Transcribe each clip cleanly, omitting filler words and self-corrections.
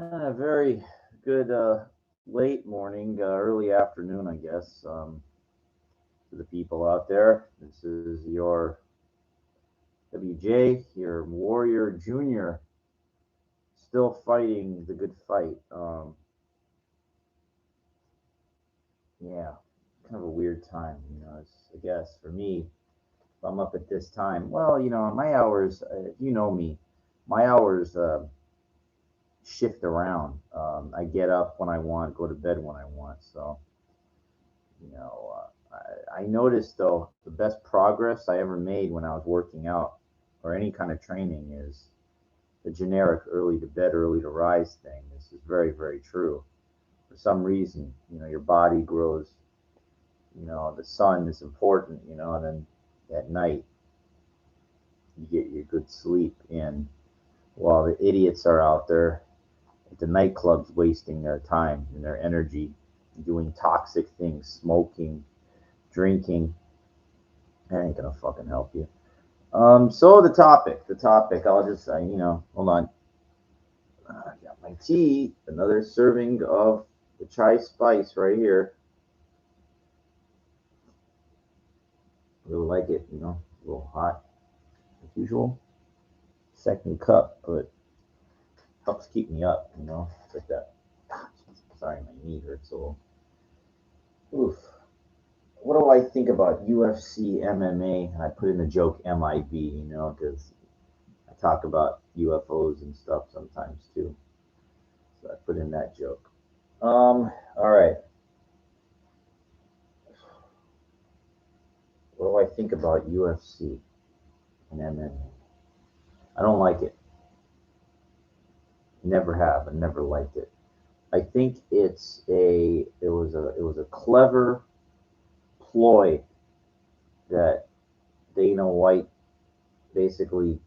A very good late morning, early afternoon, I guess, to the people out there. This is your WJ, your Warrior Junior, still fighting the good fight. Yeah, kind of a weird time, I guess for me, if I'm up at this time, well, my hours, you know me, my hours shift around. I get up when I want, go to bed when I want, so. I noticed though the best progress I ever made when I was working out or any kind of training is the generic early to bed, early to rise thing. This is very, very true. For some reason, your body grows, the sun is important, and then at night you get your good sleep in while the idiots are out there at the nightclubs wasting their time and their energy doing toxic things, smoking, drinking. That ain't gonna fucking help you. So the topic. I'll just, hold on. I got my tea. Another serving of the chai spice right here. Really like it, a little hot as usual. Second cup, but helps keep me up, It's like that. Sorry, my knee hurts a little. Oof. What do I think about UFC, MMA? I put in the joke MIB, because I talk about UFOs and stuff sometimes too. So I put in that joke. All right. What do I think about UFC and MMA? I don't like it. Never have. I never liked it. I think it was a clever ploy that Dana White basically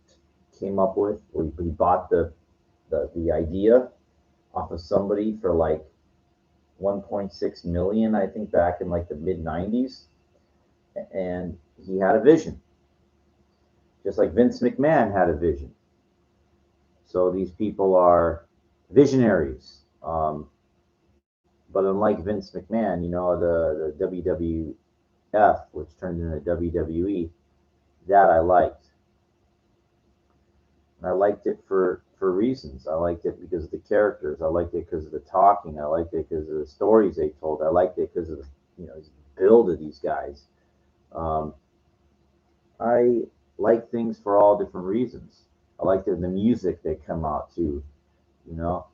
came up with. He bought the idea off of somebody for like 1.6 million, I think, back in like the mid 90s, and he had a vision, just like Vince McMahon had a vision. So these people are visionaries. But unlike Vince McMahon, the WWF, which turned into WWE, that I liked. And I liked it for reasons. I liked it because of the characters. I liked it because of the talking. I liked it because of the stories they told. I liked it because of the build of these guys. Um, I like things for all different reasons. I like the music they come out to, you know.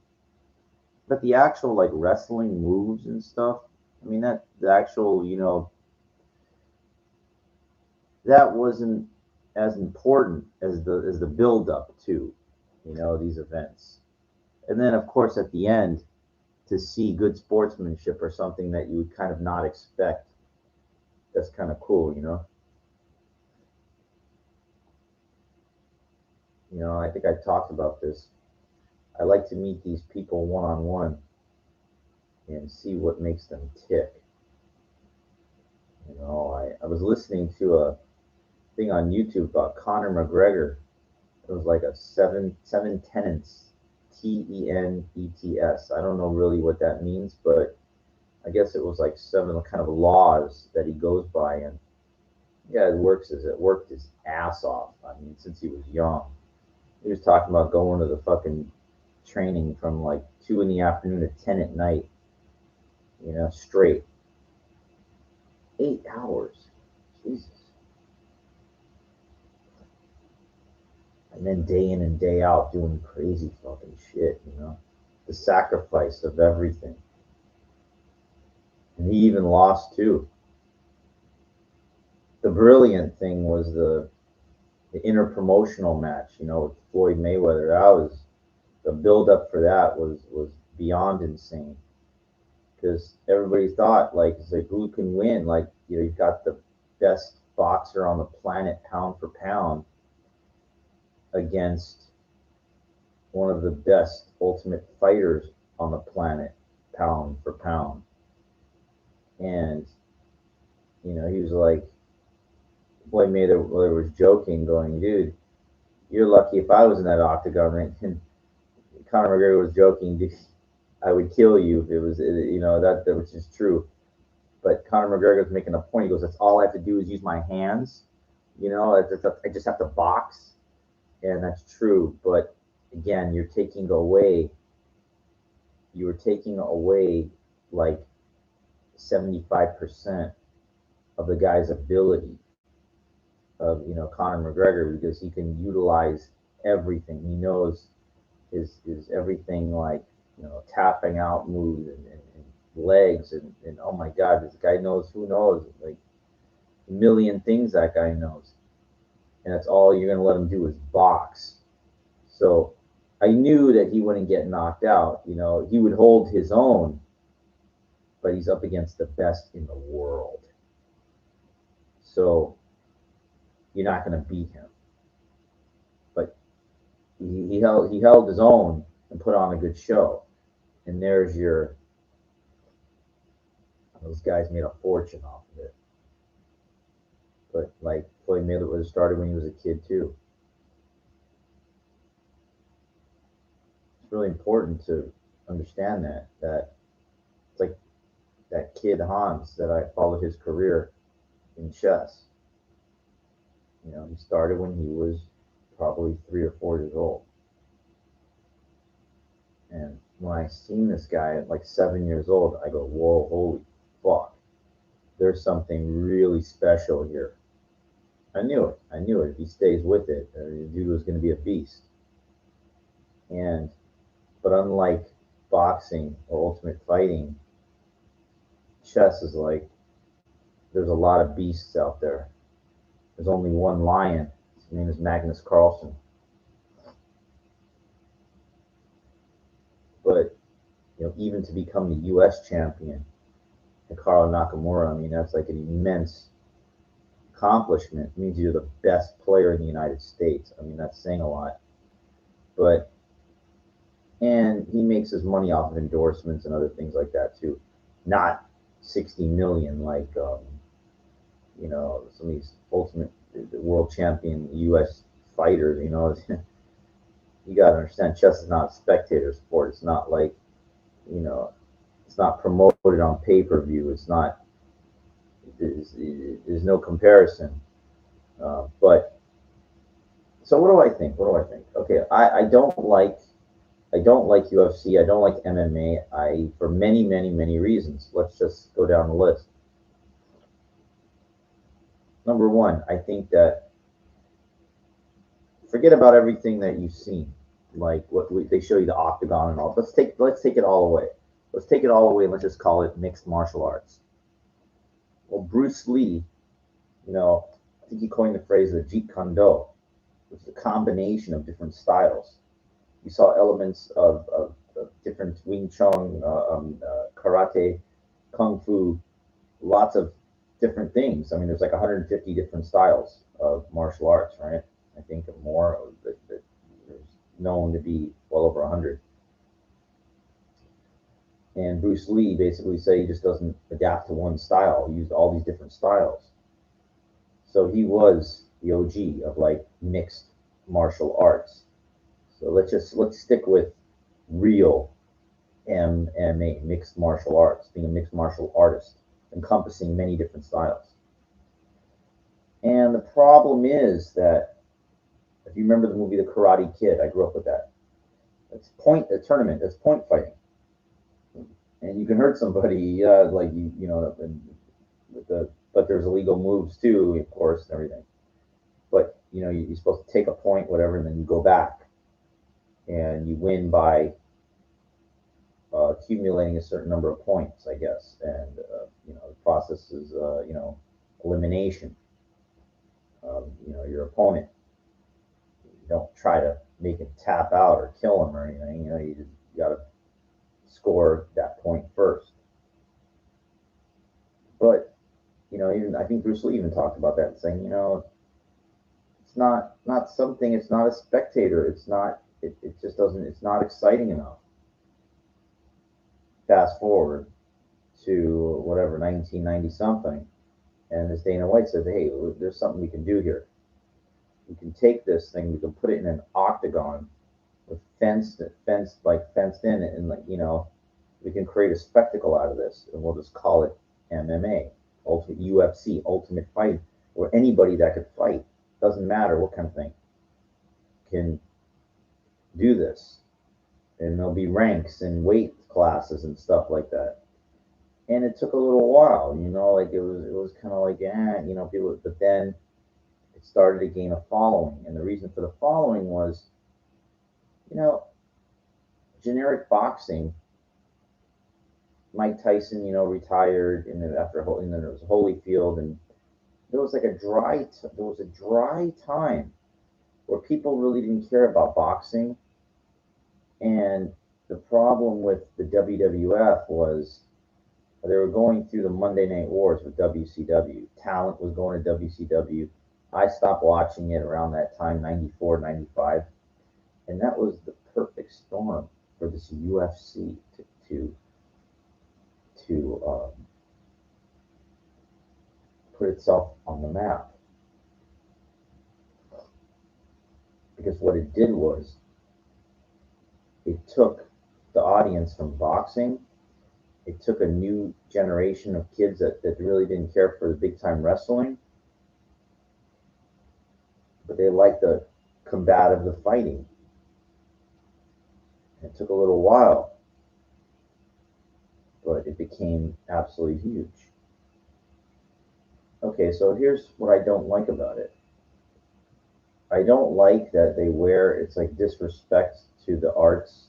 But the actual like wrestling moves and stuff, I mean that the actual, that wasn't as important as the build up to, these events. And then of course at the end to see good sportsmanship or something that you would kind of not expect. That's kind of cool, I think I talked about this. I like to meet these people one on one and see what makes them tick. I was listening to a thing on YouTube about Conor McGregor. It was like a seven tenets, TENETS. I don't know really what that means, but I guess it was like seven kind of laws that he goes by, and yeah, it worked his ass off. I mean, since he was young, he was talking about going to the fucking training from like 2 in the afternoon to 10 at night, straight 8 hours. Jesus. And then day in and day out doing crazy fucking shit. The sacrifice of everything. And he even lost too. The brilliant thing was the interpromotional match, with Floyd Mayweather. That was the build up for that was beyond insane. Because everybody thought like it's like who can win? Like, you've got the best boxer on the planet pound for pound against one of the best ultimate fighters on the planet pound for pound. And he was like, Floyd Mayweather was joking, going, dude, you're lucky if I was in that octagon ring. And Conor McGregor was joking, I would kill you if it was, that which is true. But Conor McGregor was making a point. He goes, "That's all I have to do is use my hands. I just have to box," and that's true. But again, you were taking away like 75% of the guy's ability of Conor McGregor, because he can utilize everything. He knows his everything, like tapping out moves and legs and oh my God, this guy knows, who knows, like a million things that guy knows, and that's all you're gonna let him do is box. So I knew that he wouldn't get knocked out. He would hold his own, but he's up against the best in the world. So you're not going to beat him. But he held his own and put on a good show. And those guys made a fortune off of it. But like Floyd Mayweather started when he was a kid too. It's really important to understand that it's like that kid Hans that I followed his career in chess. He started when he was probably 3 or 4 years old. And when I seen this guy at like 7 years old, I go, whoa, holy fuck. There's something really special here. I knew it. If he stays with it, the dude was going to be a beast. But unlike boxing or ultimate fighting, chess is like, there's a lot of beasts out there. There's only one lion. His name is Magnus Carlsen. But even to become the U.S. champion, Hikaru Nakamura, I mean, that's like an immense accomplishment. It means you're the best player in the United States. I mean, that's saying a lot. And he makes his money off of endorsements and other things like that too. Not 60 million like some of these ultimate world champion U.S. fighters. You got to understand, chess is not a spectator sport. It's not like, it's not promoted on pay-per-view. It's not. There's no comparison. But so what do I think? Okay, I don't like UFC. I don't like MMA. For many, many, many reasons. Let's just go down the list. Number one, I think that forget about everything that you've seen, like they show you the octagon and all. Let's take it all away. Let's take it all away and let's just call it mixed martial arts. Well, Bruce Lee, I think he coined the phrase the Jeet Kune Do, which is a combination of different styles. You saw elements of different Wing Chun, karate, kung fu, lots of different things. I mean, there's like 150 different styles of martial arts, right? I think more that there's known to be well over 100. And Bruce Lee basically said he just doesn't adapt to one style. He used all these different styles. So he was the OG of like mixed martial arts. So let's stick with real MMA, mixed martial arts, being a mixed martial artist, encompassing many different styles. And the problem is that if you remember the movie The Karate Kid, I grew up with that. It's a tournament. It's point fighting, and you can hurt somebody, but there's illegal moves too, of course, and everything. But you're supposed to take a point, whatever, and then you go back, and you win by accumulating a certain number of points, I guess. And the process is elimination of your opponent. You don't try to make him tap out or kill him or anything. You got to score that point first. But even I think Bruce Lee even talked about that, saying it's not something. It's not a spectator. It's not. It just doesn't. It's not exciting enough. Fast forward to whatever 1990 something, and this Dana White says, "Hey, there's something we can do here. We can take this thing. We can put it in an octagon, with fenced in, and like, you know, we can create a spectacle out of this, and we'll just call it MMA, Ultimate UFC, Ultimate Fight, where anybody that could fight, doesn't matter what kind of thing, can do this, and there'll be ranks and weight classes and stuff like that. And it took a little while, you know, like it was kind of like, you know, people, but then it started to gain a following, and the reason for the following was, you know, generic boxing. Mike Tyson, you know, retired, and then and then there was Holyfield, and there was like there was a dry time where people really didn't care about boxing, and the problem with the WWF was they were going through the Monday Night Wars with WCW. Talent was going to WCW. I stopped watching it around that time, 94, 95, and that was the perfect storm for this UFC to put itself on the map. Because what it did was it took the audience from boxing. It took a new generation of kids that really didn't care for the big time wrestling, but they liked the combative, the fighting. It took a little while, but it became absolutely huge. Okay, so here's what I don't like about it. I don't like that they wear, it's like disrespect to the arts.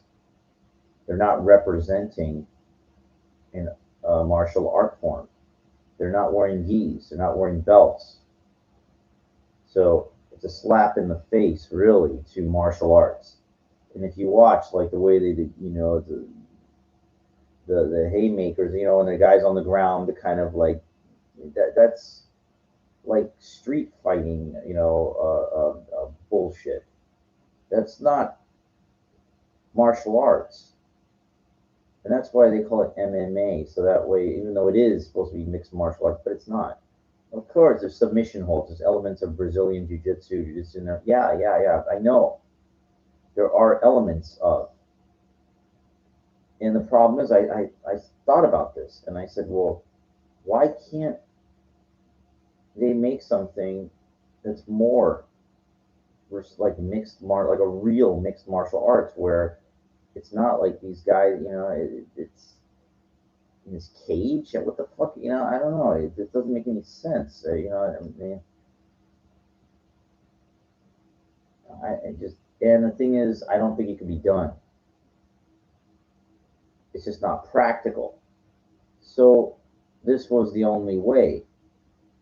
They're not representing in a martial art form. They're not wearing gis, they're not wearing belts. So it's a slap in the face, really, to martial arts. And if you watch, like the way they did, you know, the haymakers, you know, and the guys on the ground, the kind of like that's like street fighting, you know, bullshit. That's not martial arts, and that's why they call it MMA. So that way, even though it is supposed to be mixed martial arts, but it's not. Of course, there's submission holds, there's elements of Brazilian jiu-jitsu in there. Yeah, yeah, yeah. I know there are elements of, and the problem is, I thought about this, and I said, well, why can't they make something that's more like like a real mixed martial arts, where it's not like these guys, you know, it's in this cage. What the fuck, you know? I don't know. It doesn't make any sense. You know, I just, and the thing is, I don't think it can be done. It's just not practical. So this was the only way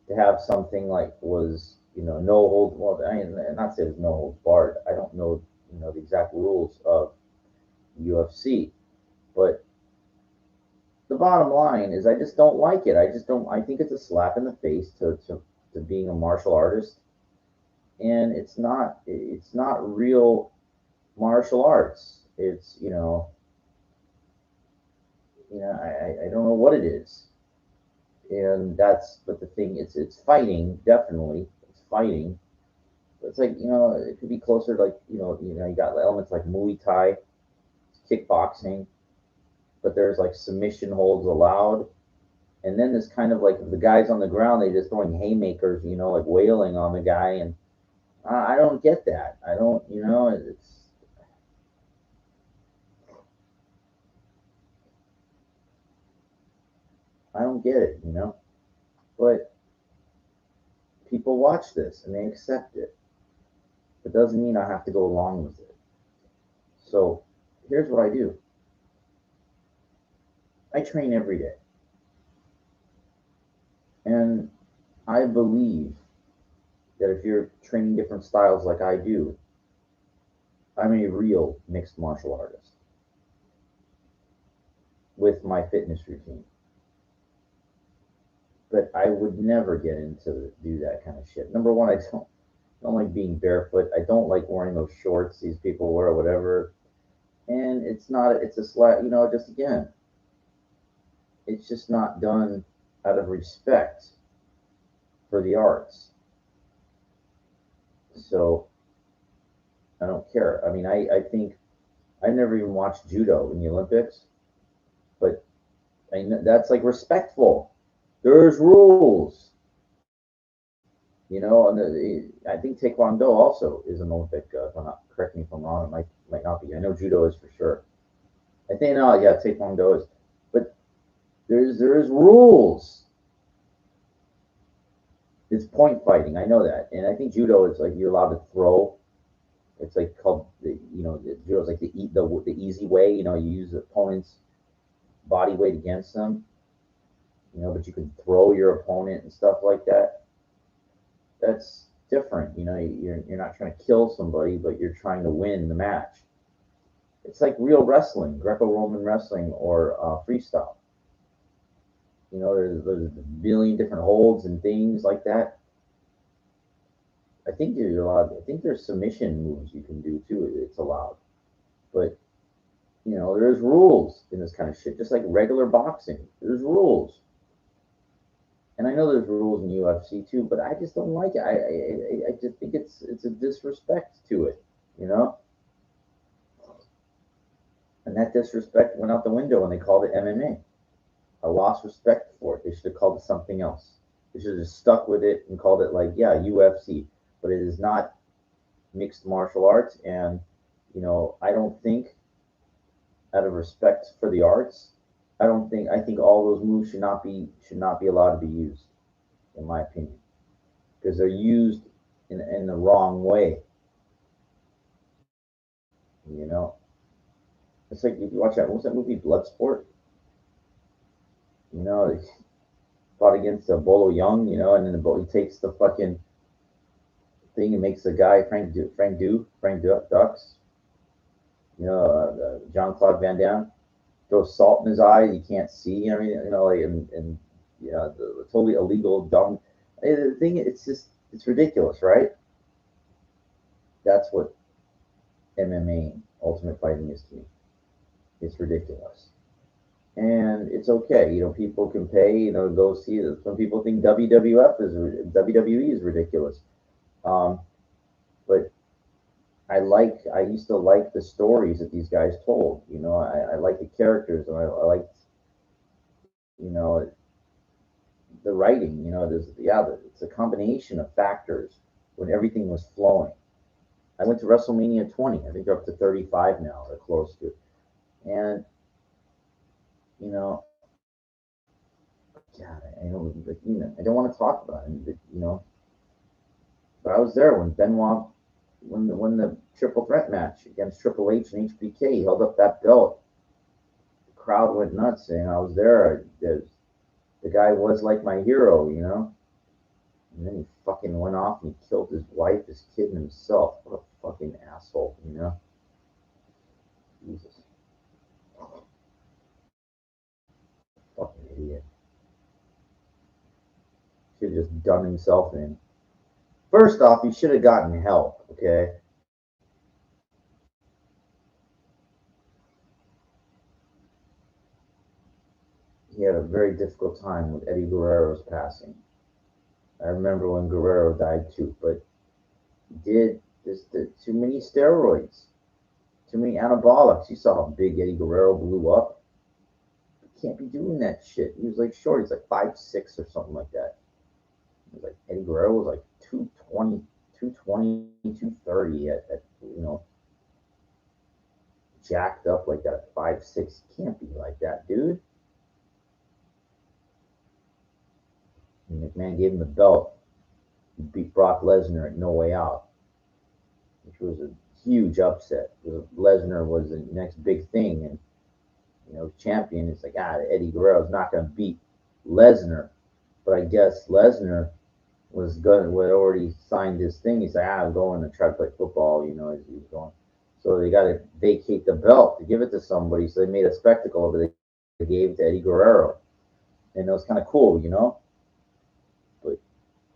to have something like was, you know, no hold. Well, I mean, not say there's no holds barred. I don't know, you know, the exact rules of UFC, but the bottom line is I just don't like it. I just don't. I think it's a slap in the face to being a martial artist, and it's not real martial arts. It's, I don't know what it is, and that's, but the thing, it's fighting, definitely it's fighting. But it's like, it could be closer to, like, you got elements like Muay Thai, kickboxing, but there's like submission holds allowed. And then this kind of like the guys on the ground, they just throwing haymakers, like wailing on the guy. And I don't get that. I don't, I don't get it, But people watch this and they accept it. It doesn't mean I have to go along with it. So here's what I do. I train every day. And I believe that if you're training different styles like I do, I'm a real mixed martial artist with my fitness routine. But I would never get into do that kind of shit. Number one, I don't like being barefoot. I don't like wearing those shorts these people wear or whatever. And it's a slight, just again, it's just not done out of respect for the arts. So I don't care. I mean, I think I never even watched judo in the Olympics, but I know that's like respectful. There's rules, you know. And I think Taekwondo also is an Olympic. If I'm not, correct me if I'm wrong. It might not be. I know judo is for sure. I think no, yeah, Taekwondo is, but there is rules. It's point fighting. I know that, and I think judo is like you're allowed to throw. It's like called the judo is like the easy way. You know, you use the opponent's body weight against them. You know, but you can throw your opponent and stuff like that. That's different. You know, you're not trying to kill somebody, but you're trying to win the match. It's like real wrestling, Greco-Roman wrestling, or freestyle. You know, there's a million different holds and things like that. I think you're allowed. I think there's submission moves you can do too. It's allowed, but you know, there's rules in this kind of shit. Just like regular boxing, there's rules. And I know there's rules in UFC too, but I just don't like it. I just think it's a disrespect to it, you know. And that disrespect went out the window when they called it MMA. I lost respect for it. They should have called it something else. They should have just stuck with it and called it like, yeah, UFC. But it is not mixed martial arts, and you know, I don't think, out of respect for the arts, I think all those moves should not be allowed to be used, in my opinion, because they're used in the wrong way. You know, it's like if you watch that. What was that movie, Bloodsport? You know, he fought against Bolo Young. You know, and then he takes the fucking thing and makes the guy Frank Dux. You know, John Claude Van Damme throws salt in his eye. You can't see. I mean, you know, like and yeah, the totally illegal, dumb. The thing, it's ridiculous, right? That's what MMA, Ultimate Fighting, is to me. It's ridiculous. And it's okay. You know, people can pay. You know, go see it. Some people think WWE is ridiculous. Um, but I used to like the stories that these guys told. You know, I like the characters, and I liked, you know, the writing. You know, it's a combination of factors when everything was flowing. I went to WrestleMania 20. I think they're up to 35 now. They're close to, and you know, God, I don't, you know, I don't want to talk about it, but, you know, but I was there when Benoit, when the triple threat match against Triple H and HBK, he held up that belt. The crowd went nuts, and I was there. The guy was like my hero, you know. And then he fucking went off and he killed his wife, his kid, and himself. What a fucking asshole, you know. Jesus, fucking idiot. Should have just done himself in. First off, he should have gotten help. Okay, he had a very difficult time with Eddie Guerrero's passing. I remember when Guerrero died too, but he did just too many steroids, too many anabolics. You saw how big Eddie Guerrero blew up. You can't be doing that shit. He was like short. He's like 5'6" or something like that. He was like Eddie Guerrero was like 220, 220, 230 at you know, jacked up like that at 5'6". You can't be like that, dude. And McMahon gave him the belt. He beat Brock Lesnar at No Way Out, which was a huge upset. Lesnar was the next big thing, and you know, champion. It's like, Eddie Guerrero's not going to beat Lesnar, but I guess Lesnar would already signed his thing. He's like, I'm going to try to play football, you know, as he was going. So they got to vacate the belt to give it to somebody. So they made a spectacle of it. They gave it to Eddie Guerrero, and it was kind of cool, you know. But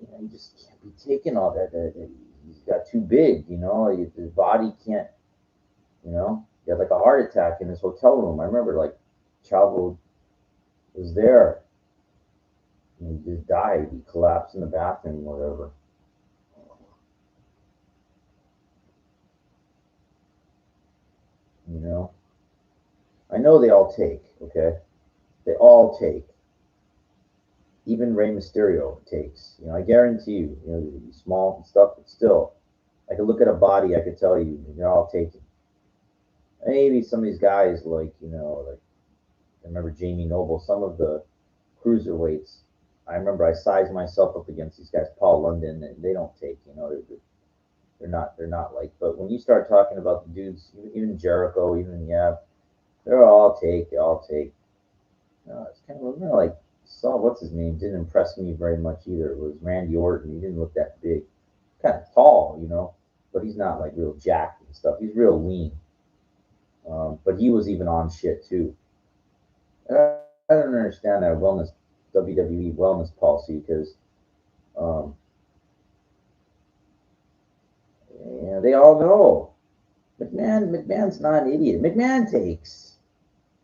you know, you just can't be taking all that. He's got too big, you know. His body can't, you know. He had like a heart attack in his hotel room. I remember, like, Chavo was there, and he just died. He collapsed in the bathroom, or whatever. You know, I know they all take. Okay, they all take. Even Rey Mysterio takes. You know, I guarantee you. You know, small stuff, but still, I could look at a body. I could tell you they're all taking. Maybe some of these guys, like like I remember Jamie Noble, some of the cruiserweights. I remember I sized myself up against these guys, Paul London, and they don't take. They're not like. But when you start talking about the dudes, even Jericho, even yeah, they're all take. They all take. It's kind of like saw what's his name didn't impress me very much either. It was Randy Orton. He didn't look that big, kind of tall, but he's not like real jacked and stuff. He's real lean. But he was even on shit too. I don't understand that WWE wellness policy because um, they all know McMahon's not an idiot. McMahon takes.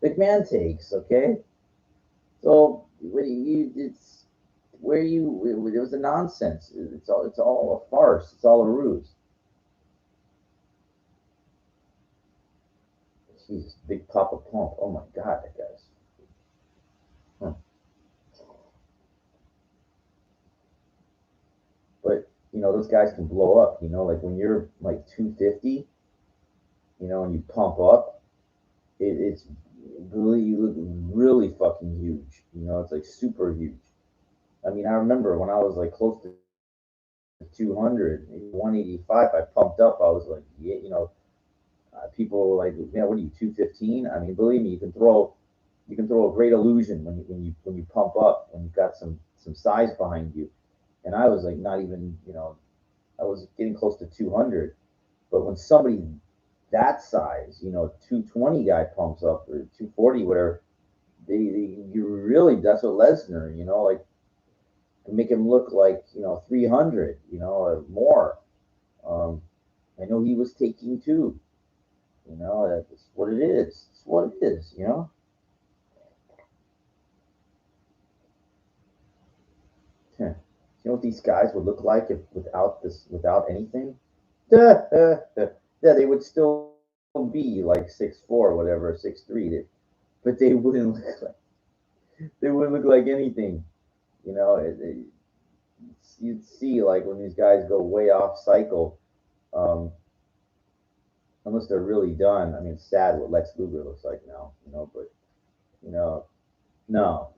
Okay, so it's where it was a nonsense. It's all a farce. It's all a ruse. Jesus, Big Papa Pump. Oh my God, that guy's. Huh. But those guys can blow up. Like when you're like 250, and you pump up, it's really you look really fucking huge. It's like super huge. I mean, I remember when I was like close to 200, 185, I pumped up. I was like, yeah, people were like, man, what are you 215? I mean, believe me, you can throw a great illusion when you pump up when you've got some size behind you. And I was like, not even, I was getting close to 200. But when somebody that size, 220 guy pumps up or 240, whatever, you really, that's what Lesnar, like make him look like 300, or more. Um, I know he was taking two. That's what it is. It's what it is. You know what these guys would look like if without anything? Yeah, they would still be like 6'4", whatever, 6'3", but they wouldn't look like anything. You know, you'd see like when these guys go way off cycle, um, unless they're really done. I mean, it's sad what Lex Luger looks like now. But you know, no.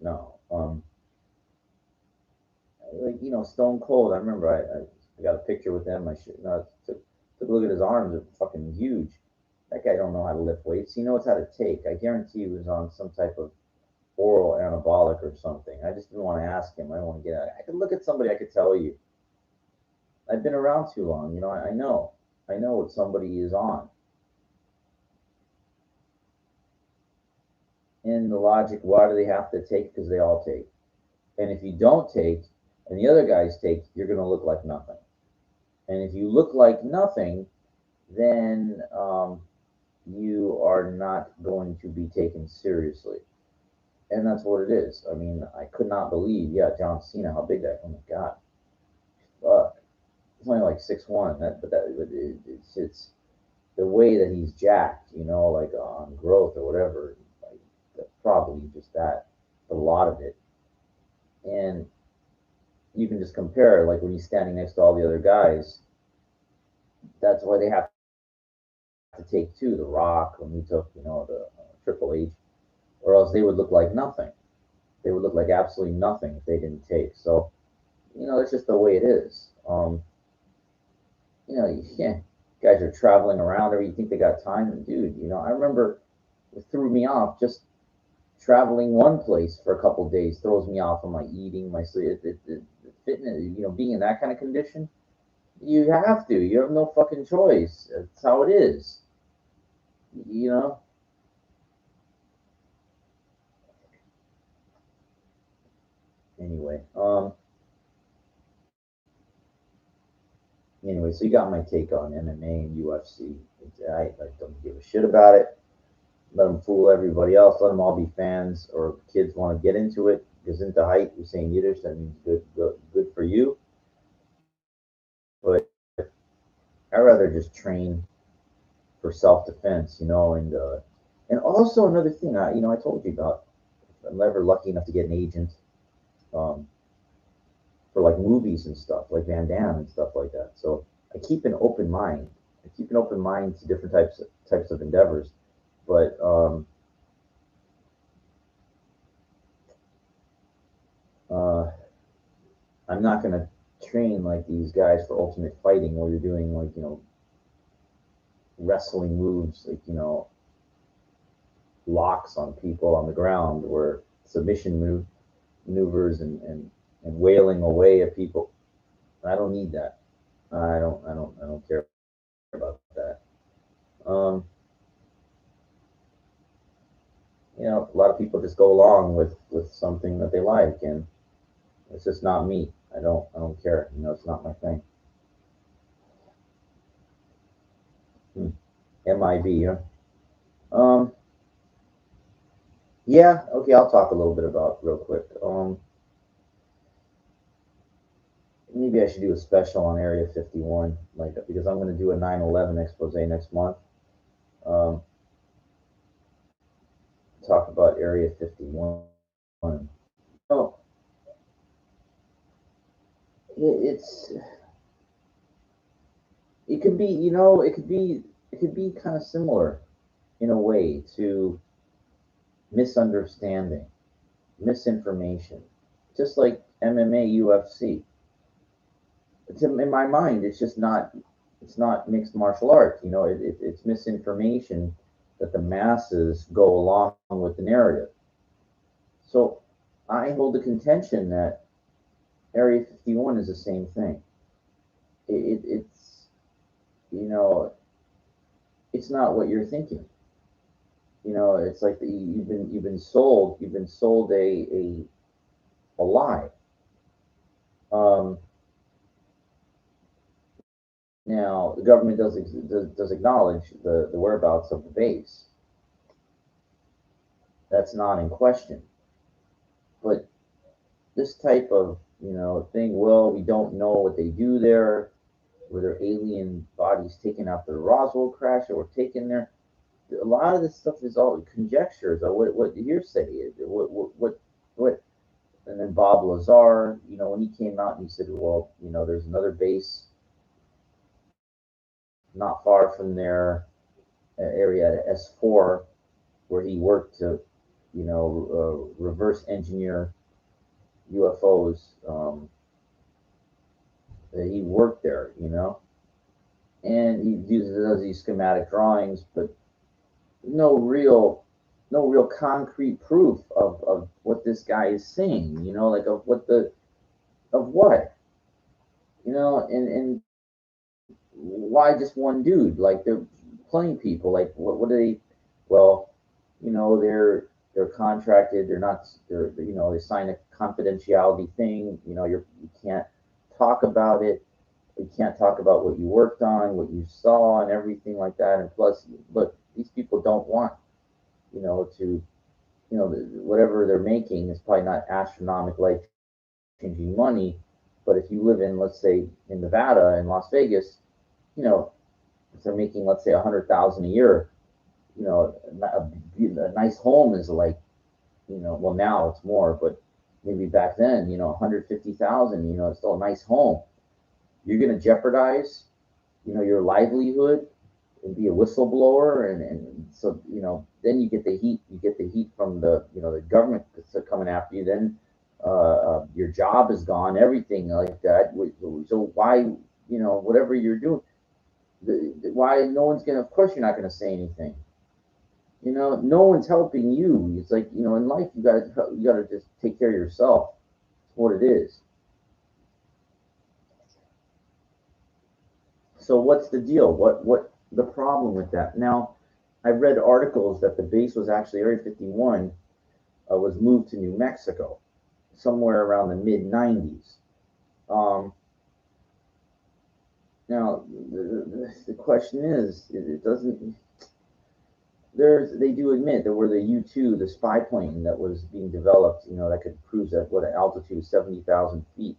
Like Stone Cold. I remember I got a picture with him. I should took a look at his arms. They're fucking huge. That guy don't know how to lift weights. He knows how to take. I guarantee he was on some type of oral anabolic or something. I just didn't want to ask him. I don't want to get out. I could look at somebody. I could tell you. I've been around too long. I know. I know what somebody is on. And the logic, why do they have to take? Because they all take. And if you don't take, and the other guys take, you're going to look like nothing. And if you look like nothing, then you are not going to be taken seriously. And that's what it is. I mean, I could not believe, yeah, John Cena, how big that, oh my God, fuck. He's only like 6'1", it's the way that he's jacked, like on growth or whatever, like that's probably just that, a lot of it. And you can just compare, like when he's standing next to all the other guys, that's why they have to take two. The Rock, when he took, the Triple H, or else they would look like nothing. They would look like absolutely nothing if they didn't take. So, that's just the way it is. You can't. Guys are traveling around. Or you think they got time, and dude, I remember it threw me off just traveling one place for a couple of days throws me off on my eating, my sleep, fitness. Being in that kind of condition, you have to. You have no fucking choice. That's how it is. You know. Anyway, so you got my take on MMA and UFC. I don't give a shit about it. Let them fool everybody else. Let them all be fans or kids want to get into it. Gesundheit, height. You're saying Yiddish. That means good for you. But I'd rather just train for self-defense, and also another thing, I told you about. I'm never lucky enough to get an agent um, for like movies and stuff, like Van Damme and stuff like that. So I keep an open mind. I keep an open mind to different types of endeavors, but uh, I'm not going to train like these guys for ultimate fighting, where you're doing like wrestling moves, like locks on people on the ground, or maneuvers and wailing away at people. I don't need that. I don't care about that. Um, a lot of people just go along with something that they like, and it's just not me. I don't care. It's not my thing. MIB, huh? Um, yeah, okay, I'll talk a little bit about real quick. Maybe I should do a special on Area 51, like because I'm going to do a 9/11 expose next month. Um, talk about Area 51. Oh, it's it could be, it could be kind of similar in a way to misunderstanding, misinformation, just like MMA, UFC. In my mind, it's not mixed martial arts. It's misinformation that the masses go along with the narrative. So I hold the contention that Area 51 is the same thing. It's you know it's not what you're thinking. It's like you've been sold a lie. Um, Now the government does acknowledge the whereabouts of the base. That's not in question. But this type of thing, well, we don't know what they do there. Were there alien bodies taken after the Roswell crash that were taken there? A lot of this stuff is all conjectures, or what the hearsay is. What and then Bob Lazar, when he came out and he said, well, there's another base not far from their area at S4, where he worked to, reverse engineer UFOs. He worked there, and he does these schematic drawings, but no real, no real concrete proof of what this guy is saying. Like of what, and why just one dude? Like they're playing people. Like what are they? Well, they're contracted. They're not. They sign a confidentiality thing. You can't talk about it. You can't talk about what you worked on, what you saw, and everything like that. And plus, look, these people don't want to whatever they're making is probably not astronomical, life changing money. But if you live in, let's say, in Nevada and Las Vegas, you know, if they're making, let's say, 100,000 a year, a nice home is like, well, now it's more, but maybe back then, 150,000, it's still a nice home. You're going to jeopardize, your livelihood and be a whistleblower, and so then you get the heat from the government that's coming after you. Then your job is gone, everything like that. So why, whatever you're doing, why no one's gonna? Of course, you're not gonna say anything. No one's helping you. It's like in life, you gotta just take care of yourself. It's what it is. So what's the deal? What the problem with that? Now, I read articles that the base was actually Area 51 was moved to New Mexico somewhere around the mid 90s. Um, Now, the question is, it doesn't. They do admit there were the U-2, the spy plane that was being developed, that could cruise at what an altitude of 70,000 feet.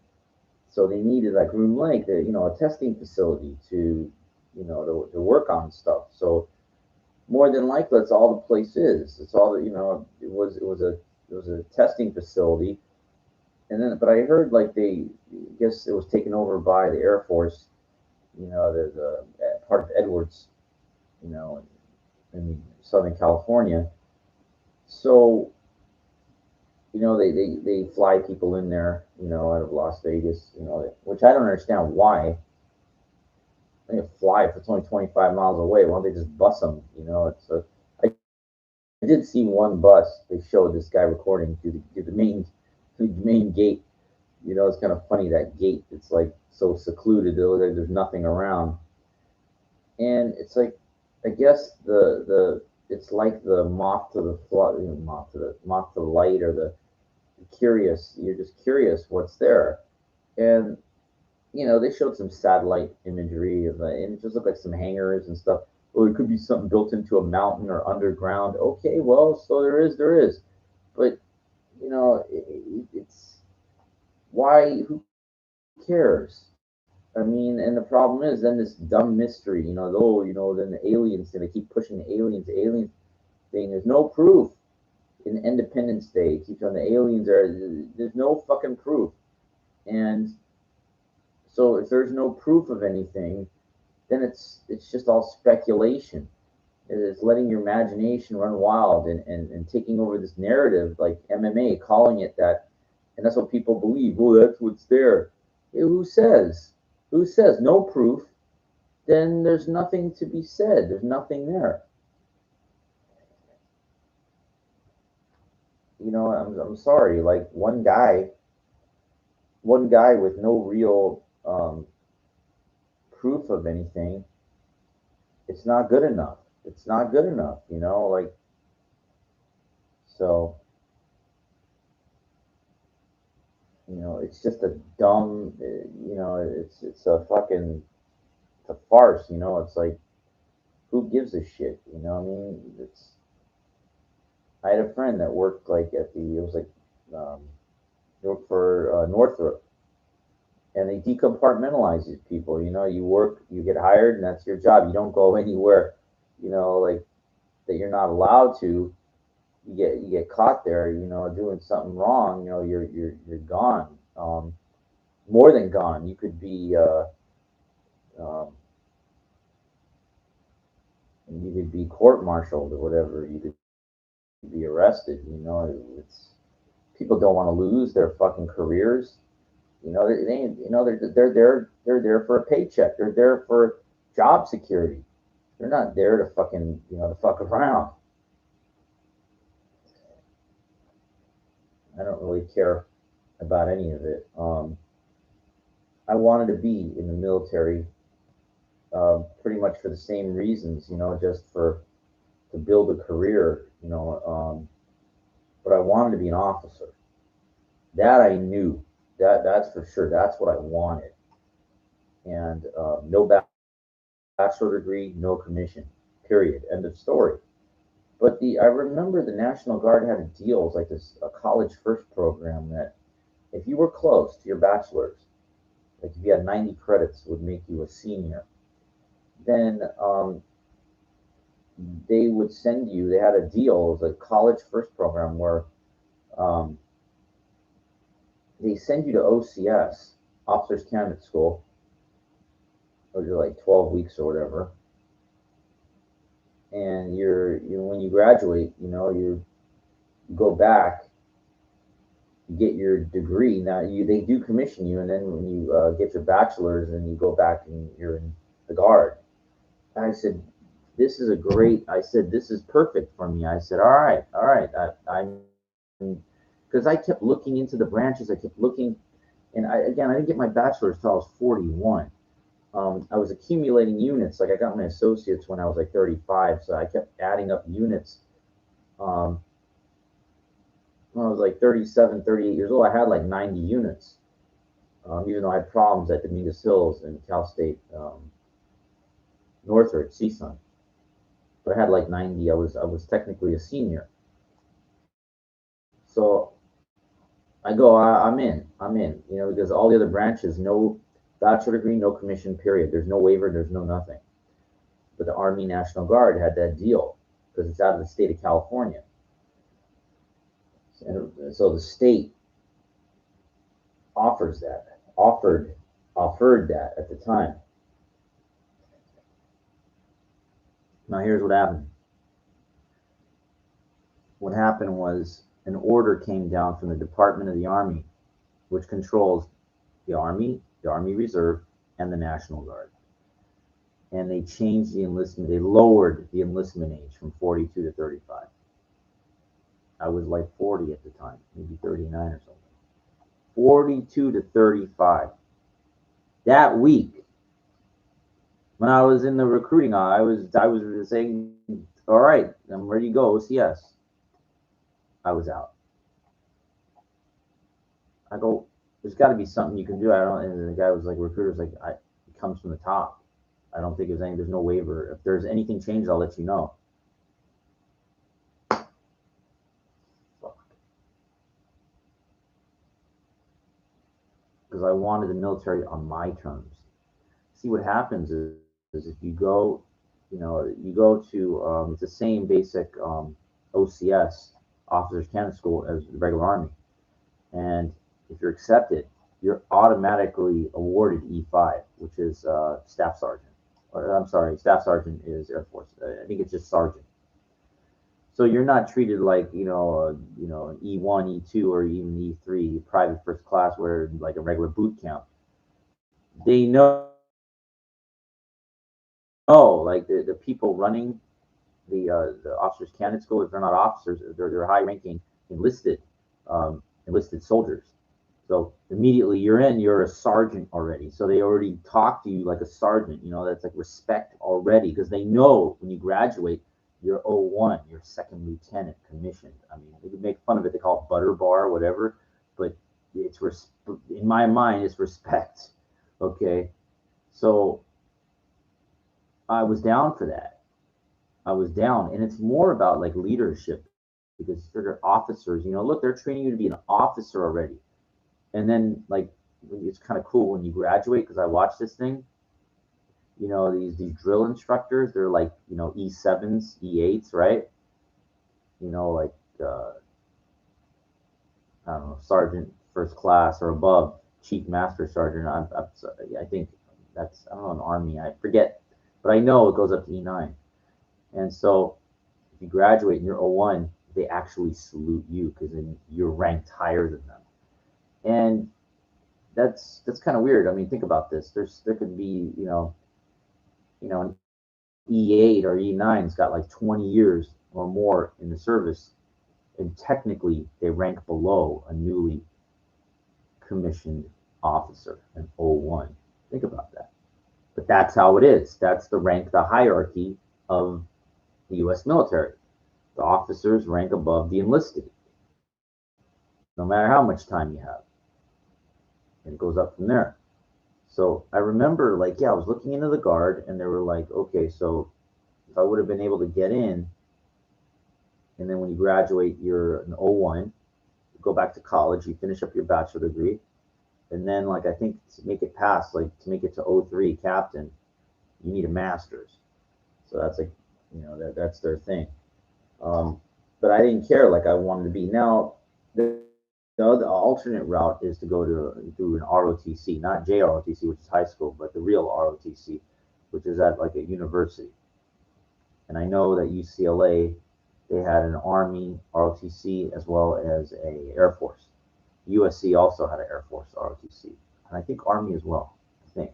So they needed like Groom Lake, a testing facility to to work on stuff. So more than likely, that's all the place is. It's all that it was a testing facility, and then but I heard like I guess it was taken over by the Air Force. The part of Edwards, you know, in Southern California. So they fly people in there, out of Las Vegas, which I don't understand why. They fly if it's only 25 miles away. Why don't they just bus them? I did see one bus. They showed this guy recording through the main gate. It's kind of funny that gate. It's like so secluded. There's nothing around, and it's like, I guess the it's like the moth to the moth to the light, or the curious. You're just curious what's there, and they showed some satellite imagery and it just looked like some hangars and stuff. Well, it could be something built into a mountain or underground. Okay, well, so there is, but it's why? Who cares? I mean, and the problem is then this dumb mystery, then the aliens thing. They keep pushing the aliens thing. There's no proof. In Independence Day, it keeps on the aliens are. There's no fucking proof, and so if there's no proof of anything, then it's just all speculation. It's letting your imagination run wild and taking over this narrative like MMA, calling it that, and that's what people believe. Oh, that's what's there. Who says? Who says? No proof. Then there's nothing to be said. There's nothing there. I'm sorry. Like one guy with no real proof of anything. It's not good enough. It's not good enough. Like so. It's just a dumb. It's a fucking it's a farce. It's like, who gives a shit? I mean, I had a friend that worked like it was like he worked for Northrop, and they decompartmentalize these people. You work, you get hired, and that's your job. You don't go anywhere. Like that you're not allowed to. You get caught there. Doing something wrong. You're gone. More than gone. You could be. Um, you could be court-martialed or whatever. You could be arrested. It's people don't want to lose their fucking careers. They're there for a paycheck. They're there for job security. They're not there to fucking to fuck around. I don't really care about any of it. I wanted to be in the military, pretty much for the same reasons. Just for to build a career. But I wanted to be an officer. That I knew. That's for sure. That's what I wanted. And no bachelor degree, no commission. Period. End of story. But I remember the National Guard had a deal. It was like a college first program that if you were close to your bachelor's, like if you had 90 credits, would make you a senior. Then they would send you. They had a deal. It was a college first program where um, they send you to OCS, Officers Candidate School, or you're like 12 weeks or whatever. And when you graduate, you go back, you get your degree. Now they do commission you, and then when you get your bachelor's, and you go back and you're in the guard. And I said, this is a great. I said, this is perfect for me. I said, all right. I'm because I kept looking into the branches. I kept looking, and I didn't get my bachelor's till I was 41. I was accumulating units. Like I got my associates when I was like 35, so I kept adding up units. Um, when I was like 37, 38 years old, I had like 90 units. Even though I had problems at Dominguez Hills and Cal State Northridge, CSUN, but I had like 90. I was technically a senior. So I go, I'm in. Because all the other branches, no bachelor degree, no commission, period. There's no waiver, there's no nothing. but the Army National Guard had that deal because it's out of the state of California. And so the state offered that at the time. Now here's what happened. What happened was an order came down from the Department of the Army, which controls the Army Reserve, and the National Guard. And they changed the enlistment. They lowered the enlistment age from 42 to 35. I was like 40 at the time, maybe 39 or something. 42 to 35. That week, when I was in the recruiting, I was saying, all right, I'm ready to go, OCS. I was out. I go, there's got to be something you can do. I don't. And the guy was like, recruiter's like, it comes from the top. I don't think there's no waiver. If there's anything changed, I'll let you know. Because I wanted the military on my terms. See, what happens is if you go, you go to, it's the same basic OCS, Officers Candidate School, as the regular Army. And if you're accepted, you're automatically awarded E5, which is Staff Sergeant. Or, I'm sorry, Staff Sergeant is Air Force. I think it's just Sergeant. So you're not treated like an E1, E2, or even E3, private first class, where like a regular boot camp. They know, like the people running the Officers Candidate School, if they're not officers, they're high-ranking enlisted soldiers. So immediately you're a sergeant already. So they already talk to you like a sergeant. That's like respect already, because they know when you graduate, you're 01, you're second lieutenant commissioned. I mean, they could make fun of it. They call it butter bar or whatever, but it's in my mind, it's respect. Okay, so I was down for that. I was down, and it's more about like leadership, because they're officers. Look, they're training you to be an officer already, and then like it's kind of cool when you graduate, because I watched this thing. These drill instructors, they're like E7s, E8s, right? Like I don't know, sergeant first class or above, chief master sergeant. I think that's, I don't know, in the Army, I forget, but I know it goes up to E9. And so if you graduate and you're 01, they actually salute you, because then you're ranked higher than them. And that's kind of weird. I mean, think about this. There could be an E8 or E9's got like 20 years or more in the service, and technically they rank below a newly commissioned officer, an 01. Think about that. But that's how it is. That's the hierarchy of the U.S. military. The officers rank above the enlisted, no matter how much time you have. And it goes up from there. So I remember, like, I was looking into the Guard, and they were like, okay, so if I would have been able to get in, and then when you graduate, you're an 01, you go back to college, you finish up your bachelor degree, and then, like, I think to make it past, like, to make it to 03 captain, you need a master's. So that's like, that's their thing. But I didn't care, like, I wanted to be. Now, the alternate route is to go through an ROTC, not JROTC, which is high school, but the real ROTC, which is at like a university. And I know that UCLA, they had an Army ROTC as well as a Air Force. USC also had an Air Force ROTC, and I think Army as well. I think,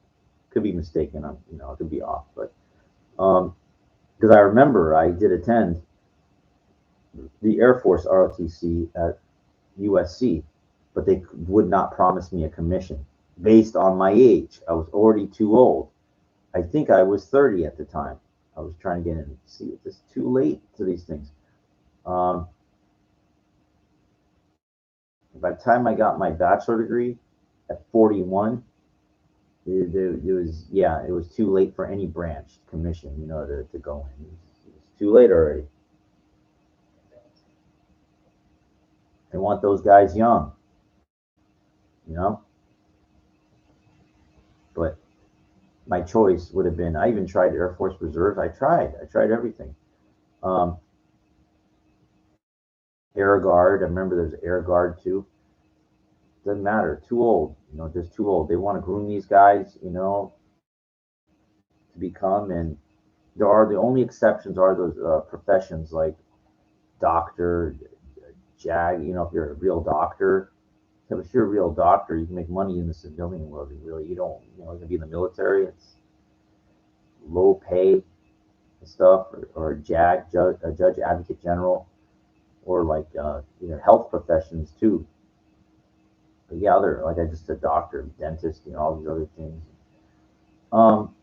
could be mistaken. I could be off, but because I remember I did attend the Air Force ROTC at USC, but they would not promise me a commission based on my age. I was already too old. I think I was 30 at the time. I was trying to get in. See, it's just too late to these things. By the time I got my bachelor degree at 41, it was too late for any branch commission, to go in. It was too late already. They want those guys young, but my choice would have been, I even tried Air Force Reserves. I tried everything. Um, Air Guard. I remember there's Air Guard too. Doesn't matter. Too old. Just too old. They want to groom these guys, to become. And there are the only exceptions are those professions like doctor, JAG. If you're a real doctor, if you're a real doctor, you can make money in the civilian world. You don't, you can be in the military. It's low pay and stuff, or JAG, judge, advocate general, or like health professions too. But yeah, other like I just said, doctor, dentist, all these other things. Um,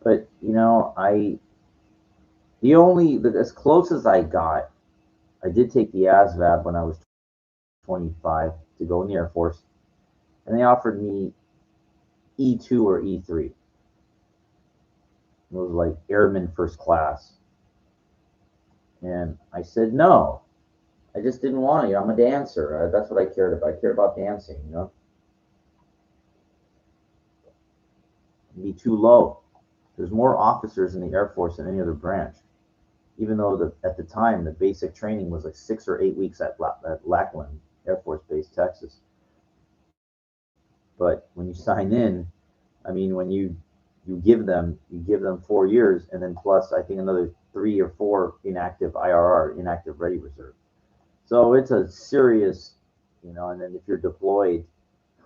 but as close as I got, I did take the ASVAB when I was 25 to go in the Air Force, and they offered me E2 or E3. It was like airman first class, and I said no. I just didn't want to. I'm a dancer. That's what I cared about. I cared about dancing. It'd be too low. There's more officers in the Air Force than any other branch. Even though at the time the basic training was like 6 or 8 weeks at Lackland Air Force Base, Texas. But when you sign in, I mean, when you give them 4 years, and then plus I think another 3 or 4 inactive IRR, inactive ready reserve. So it's a serious, And then if you're deployed,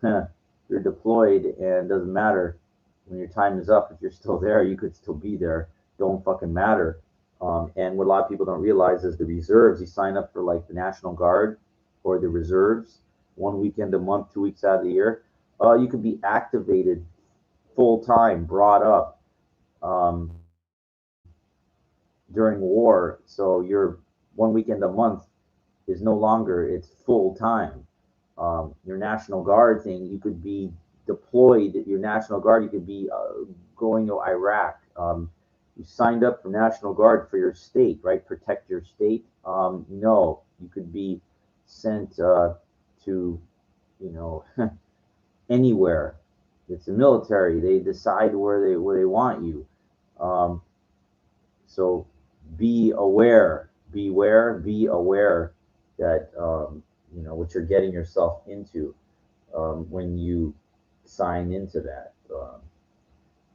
you're deployed, and it doesn't matter when your time is up. If you're still there, you could still be there. Don't fucking matter. And what a lot of people don't realize is the reserves. You sign up for like the National Guard or the reserves, 1 weekend a month, 2 weeks out of the year. You could be activated full time, brought up during war. So your 1 weekend a month is no longer, it's full time. Your National Guard thing, you could be deployed. Your National Guard, you could be going to Iraq. You signed up for National Guard for your state, right? Protect your state. No, you could be sent to, anywhere. It's the military. They decide where they want you. Um, so be aware, be aware that what you're getting yourself into when you sign into that.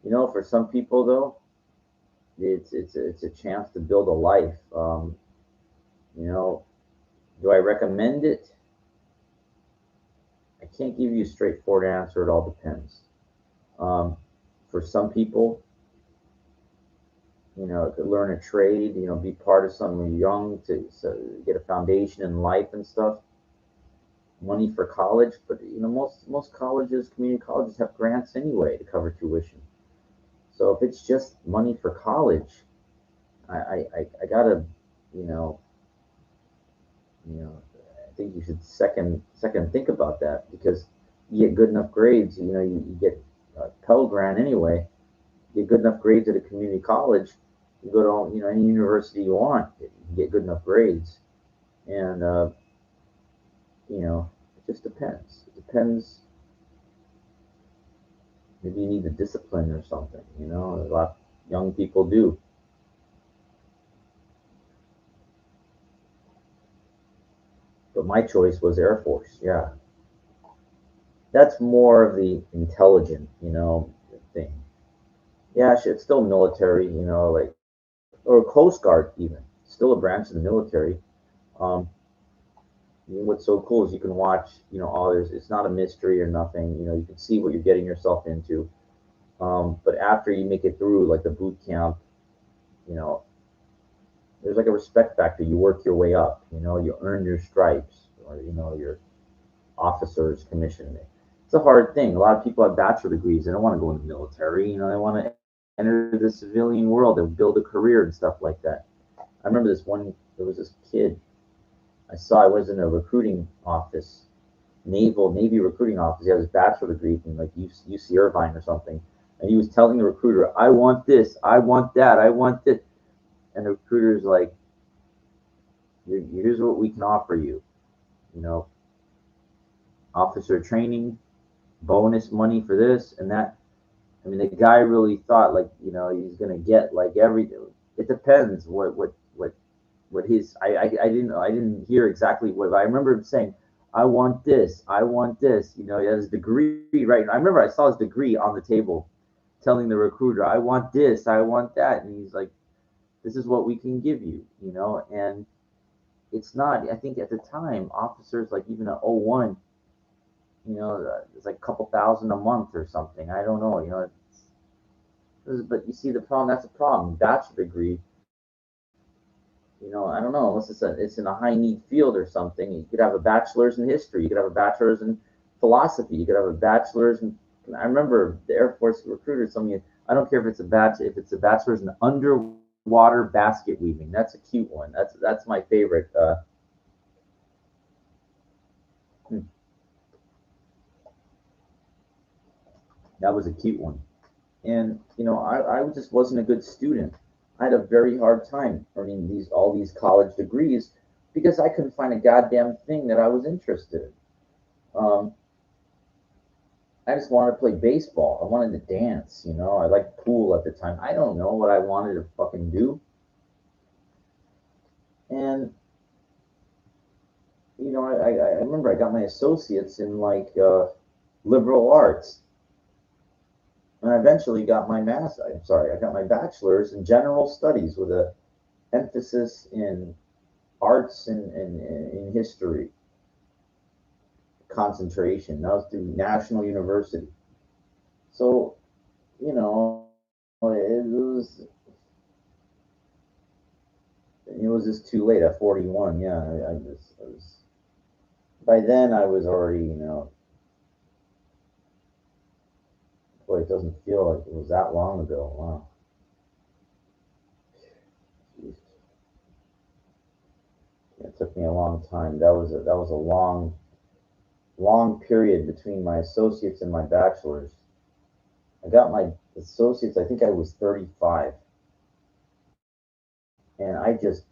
For some people though, it's a chance to build a life. Do I recommend it? I can't give you a straightforward answer. It all depends. For some people, to learn a trade, be part of something young to get a foundation in life and stuff. Money for college, but most colleges, community colleges, have grants anyway to cover tuition. So if it's just money for college, I gotta, you know, I think you should second think about that, because you get good enough grades, you get a Pell Grant anyway. You get good enough grades at a community college, you go to any university you want. You get good enough grades, and it just depends. It depends. Maybe you need the discipline or something. A lot of young people do. But my choice was Air Force. Yeah, that's more of the intelligent, thing. Yeah, it's still military, like, or Coast Guard even, still a branch of the military. Um, what's so cool is you can watch, all this. It's not a mystery or nothing. You can see what you're getting yourself into. But after you make it through, like the boot camp, you know, there's like a respect factor. You work your way up. You earn your stripes, or your officer's commission. It's a hard thing. A lot of people have bachelor degrees. They don't want to go in the military. They want to enter the civilian world and build a career and stuff like that. I remember there was this kid I saw. I was in a recruiting office, Navy recruiting office. He had his bachelor degree from like UC Irvine or something, and he was telling the recruiter, "I want this, I want that, I want this," and the recruiter's like, "Here's what we can offer you, you know, officer training, bonus money for this and that." I mean, the guy really thought like, you know, he's gonna get like everything. It depends what his. I didn't hear exactly what, but I remember him saying, "I want this, I want this." You know, he had his degree, right? And I remember I saw his degree on the table, telling the recruiter, "I want this, I want that," and he's like, "This is what we can give you," you know, and it's not. I think at the time, officers like even at 01, you know, it's like a couple thousand a month or something. I don't know, you know. But you see the problem. That's a problem. Bachelor degree. You know, I don't know unless it's in a high need field or something. You could have a bachelor's in history. You could have a bachelor's in philosophy. You could have a bachelor's in. I remember the Air Force recruiter telling me, I don't care if it's a bachelor's in underwater basket weaving. That's a cute one. That's my favorite. Hmm, that was a cute one. And you know, I just wasn't a good student. I had a very hard time earning these college degrees because I couldn't find a goddamn thing that I was interested in. I just wanted to play baseball. I wanted to dance. You know, I liked pool at the time. I don't know what I wanted to fucking do. And you know, I remember I got my associates in like liberal arts, and I eventually got my master. I'm sorry, I got my bachelor's in general studies with a emphasis in arts and in history concentration. That was through National University. So, you know, it was just too late at 41. Yeah, I was by then I was already, you know, boy, it doesn't feel like it was that long ago. Wow. Jeez. It took me a long time. That was a long period between my associates and my bachelor's. I got my associates, I think I was 35. And I just,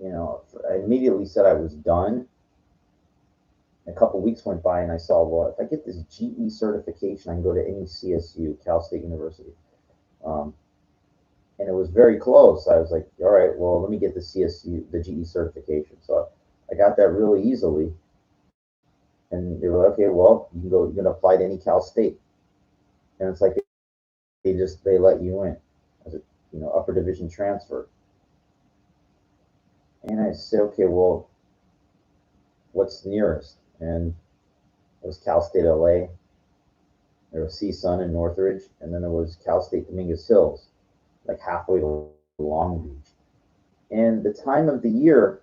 you know, I immediately said I was done. A couple weeks went by, and I saw, well, if I get this GE certification, I can go to any CSU, Cal State University. Um, and it was very close. I was like, all right, well, let me get the CSU, the GE certification. So I got that really easily. And they were like, okay, well, you can go, you can apply to any Cal State. And it's like they let you in as a, you know, upper division transfer. And I said, okay, well, what's nearest? And it was Cal State LA. There was CSUN in Northridge, and then there was Cal State Dominguez Hills, like halfway to Long Beach. And the time of the year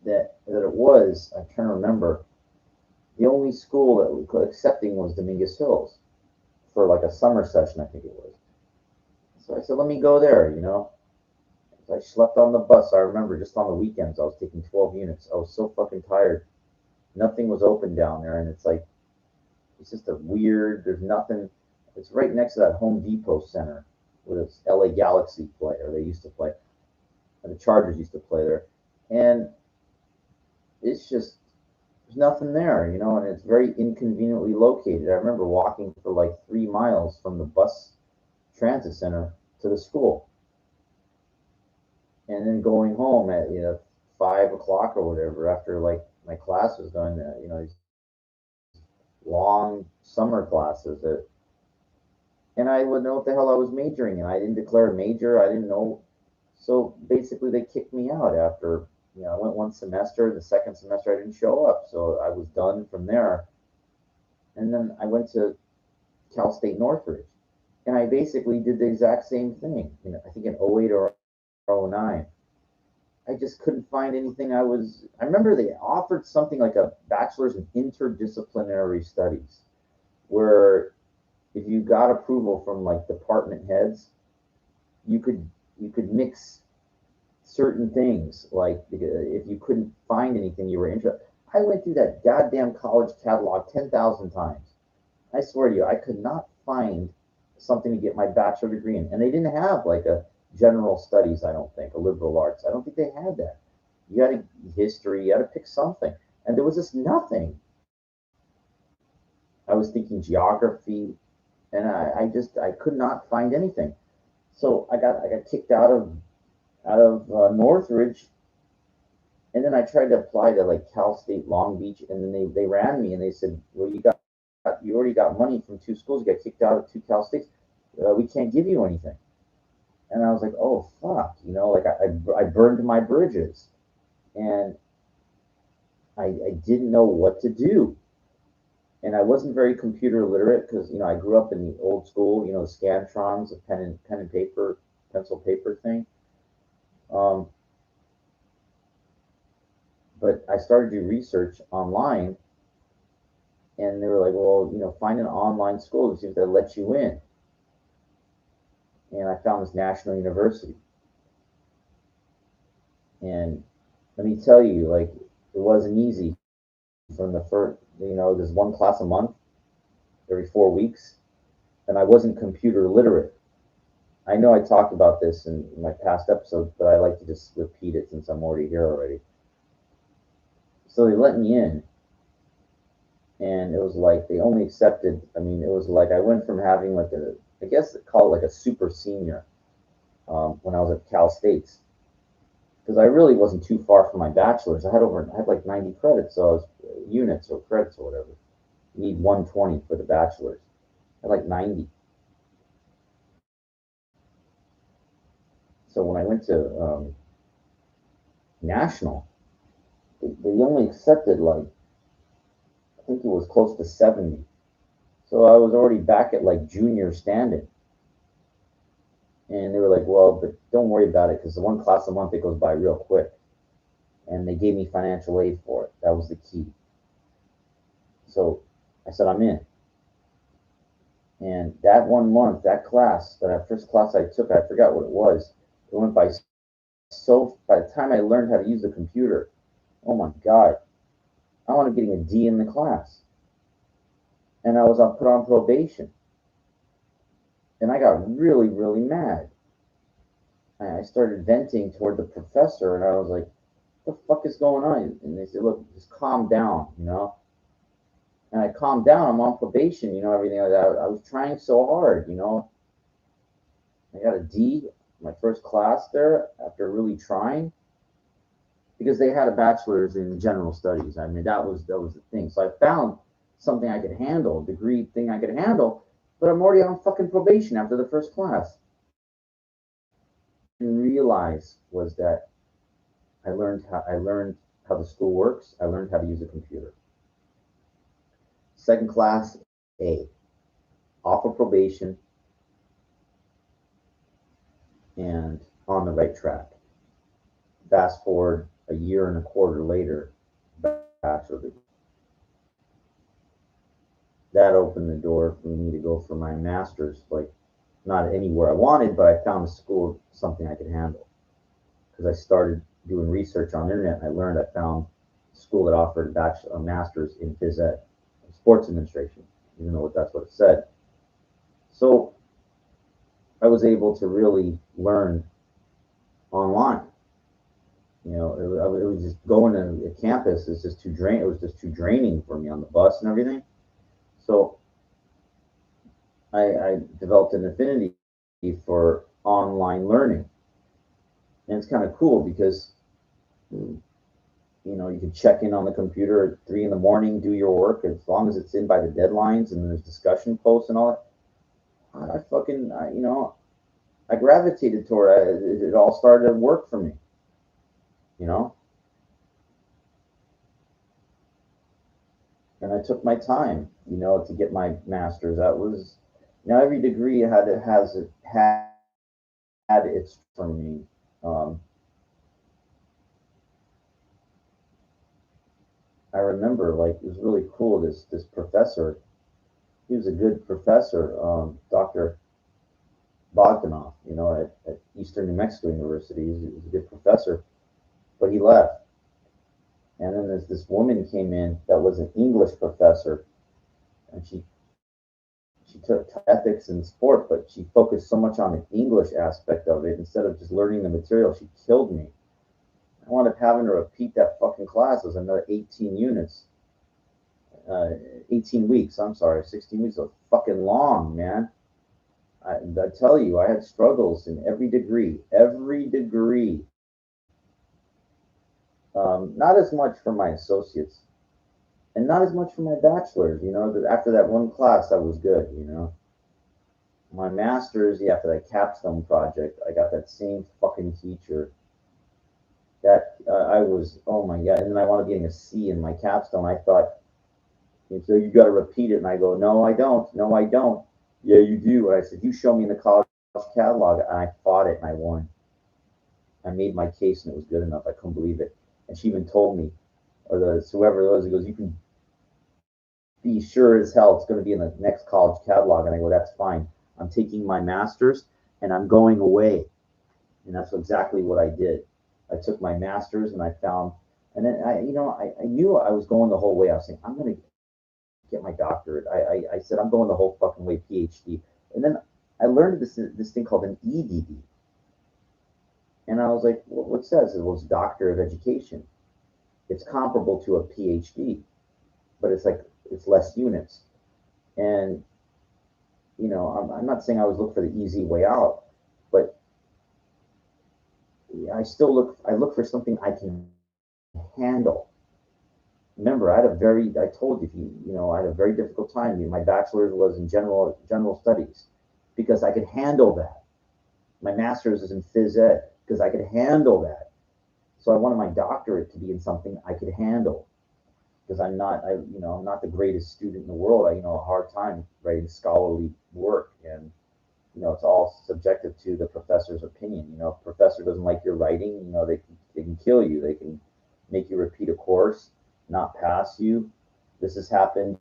that it was, I'm trying to remember, the only school that was accepting was Dominguez Hills for like a summer session, I think it was. So I said, let me go there, you know. So I slept on the bus. I remember just on the weekends, I was taking 12 units. I was so fucking tired. Nothing was open down there, and it's like, it's just a weird, there's nothing. It's right next to that Home Depot Center where the LA Galaxy play, or they used to play, and the Chargers used to play there. And it's just, there's nothing there, you know, and it's very inconveniently located. I remember walking for like 3 miles from the bus transit center to the school, and then going home at, you know, 5 o'clock or whatever after like my class was done. You know, these long summer classes that, and I wouldn't know what the hell I was majoring in. I didn't declare a major. I didn't know. So basically, they kicked me out after, you know, I went one semester. The second semester, I didn't show up. So I was done from there. And then I went to Cal State Northridge. And I basically did the exact same thing. You know, I think in 08 or 09. I just couldn't find anything. I remember they offered something like a bachelor's in interdisciplinary studies, where if you got approval from like department heads, you could you could mix certain things. Like if you couldn't find anything you were interested, I went through that goddamn college catalog 10,000 times. I swear to you, I could not find something to get my bachelor degree in, and they didn't have like a general studies. I don't think a liberal arts. I don't think they had that. You had to history. You had to pick something, and there was just nothing. I was thinking geography. and I could not find anything. So I got kicked out of Northridge, and then I tried to apply to like Cal State Long Beach, and then they ran me and they said, well, you already got money from two schools, you got kicked out of two Cal States, we can't give you anything. And I was like, oh fuck, like I burned my bridges, and I didn't know what to do. And I wasn't very computer literate because I grew up in the old school, the scantrons, the pen and paper, pencil paper thing. Um, but I started to do research online, and they were like, well, find an online school to see if they let you in. And I found this national university, and let me tell you, like, it wasn't easy from the first. There's one class a month every 4 weeks, and I wasn't computer literate. I know I talked about this in my past episodes, but I like to just repeat it since I'm already here already. So they let me in, and it was like they only accepted. I mean, it was like I went from having like I guess they call it like a super senior when I was at Cal States, because I really wasn't too far from my bachelor's. I had like 90 credits, so I was units or credits or whatever. You need 120 for the bachelor's. I had like 90. So when I went to national, they only accepted like I think it was close to 70. So I was already back at like junior standing. And they were like, well, but don't worry about it because the one class a month, it goes by real quick. And they gave me financial aid for it. That was the key. So I said, I'm in. And that 1 month, that first class I took, I forgot what it was. It went by by the time I learned how to use the computer, oh my God, I wound up getting a D in the class. And I was put on probation. And I got really, really mad. I started venting toward the professor, and I was like, "What the fuck is going on?" And they said, "Look, just calm down." And I calmed down. I'm on probation, everything like that. I was trying so hard. I got a D my first class there after really trying because they had a bachelor's in general studies. I mean, that was the thing. So I found something I could handle, a degree thing I could handle, but I'm already on fucking probation after the first class. And realize was that I learned how the school works. I learned how to use a computer. Second class A, off of probation and on the right track. Fast forward a year and a quarter later, bachelor degree. That opened the door for me to go for my master's, like not anywhere I wanted, but I found a school something I could handle because I started doing research on the internet. I found a school that offered a master's in phys ed, sports administration, even though that's what it said. So I was able to really learn online. It was just going to a campus. It's just too drain. It was just too draining for me on the bus and everything. So I developed an affinity for online learning, and it's kind of cool because you can check in on the computer at 3 in the morning, do your work as long as it's in by the deadlines, and there's discussion posts and all that. I fucking, I gravitated toward it. It all started to work for me, you know. And I took my time, to get my master's. That was, every degree had its for me. Um, I remember like it was really cool. This professor, he was a good professor, Doctor Bogdanov, at Eastern New Mexico University. He was a good professor, but he left. And then this woman came in that was an English professor, and she took ethics and sport, but she focused so much on the English aspect of it instead of just learning the material. She killed me. I wound up having to repeat that fucking class. It was another 18 units. uh, 18 weeks. I'm sorry, 16 weeks. So fucking long, man. I tell you, I had struggles in every degree, every degree. Not as much for my associates, and not as much for my bachelor's. You know, after that one class, I was good. You know, my master's, yeah, for that capstone project, I got that same fucking teacher. That I was, oh my god! And then I wound up getting a C in my capstone. I thought, so you got to repeat it, and I go, no, I don't. No, I don't. Yeah, you do. And I said, you show me in the college catalog, and I fought it, and I won. I made my case, and it was good enough. I couldn't believe it. And she even told me, or whoever it was, he goes, you can be sure as hell it's going to be in the next college catalog. And I go, that's fine. I'm taking my master's, and I'm going away. And that's exactly what I did. I took my master's, and I found, and then I knew I was going the whole way. I was saying, I'm going to get my doctorate. I said, I'm going the whole fucking way, PhD. And then I learned this thing called an EDD. And I was like, well, what says it was Doctor of Education? It's comparable to a PhD, but it's less units. And I'm not saying I always look for the easy way out, but I look for something I can handle. Remember, I told you, I had a very difficult time. My bachelor's was in general studies because I could handle that. My master's is in phys ed because I could handle that. So I wanted my doctorate to be in something I could handle because I'm not the greatest student in the world. I, a hard time writing scholarly work, and it's all subjective to the professor's opinion. If a professor doesn't like your writing, they can kill you. They can make you repeat a course, not pass you. This has happened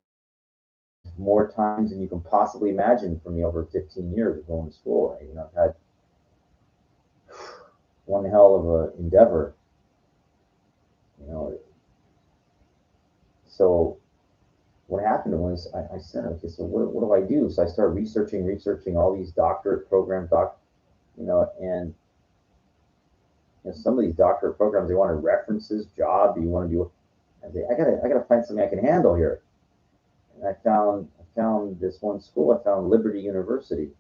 more times than you can possibly imagine for me over 15 years of going to school. I've had one hell of a endeavor. You know, so what happened was I said, okay, so what do I do? So I started researching all these doctorate programs, and some of these doctorate programs, they wanted references, job. Do you want to do? I say, I gotta find something I can handle here. And I found this one school. I found Liberty University,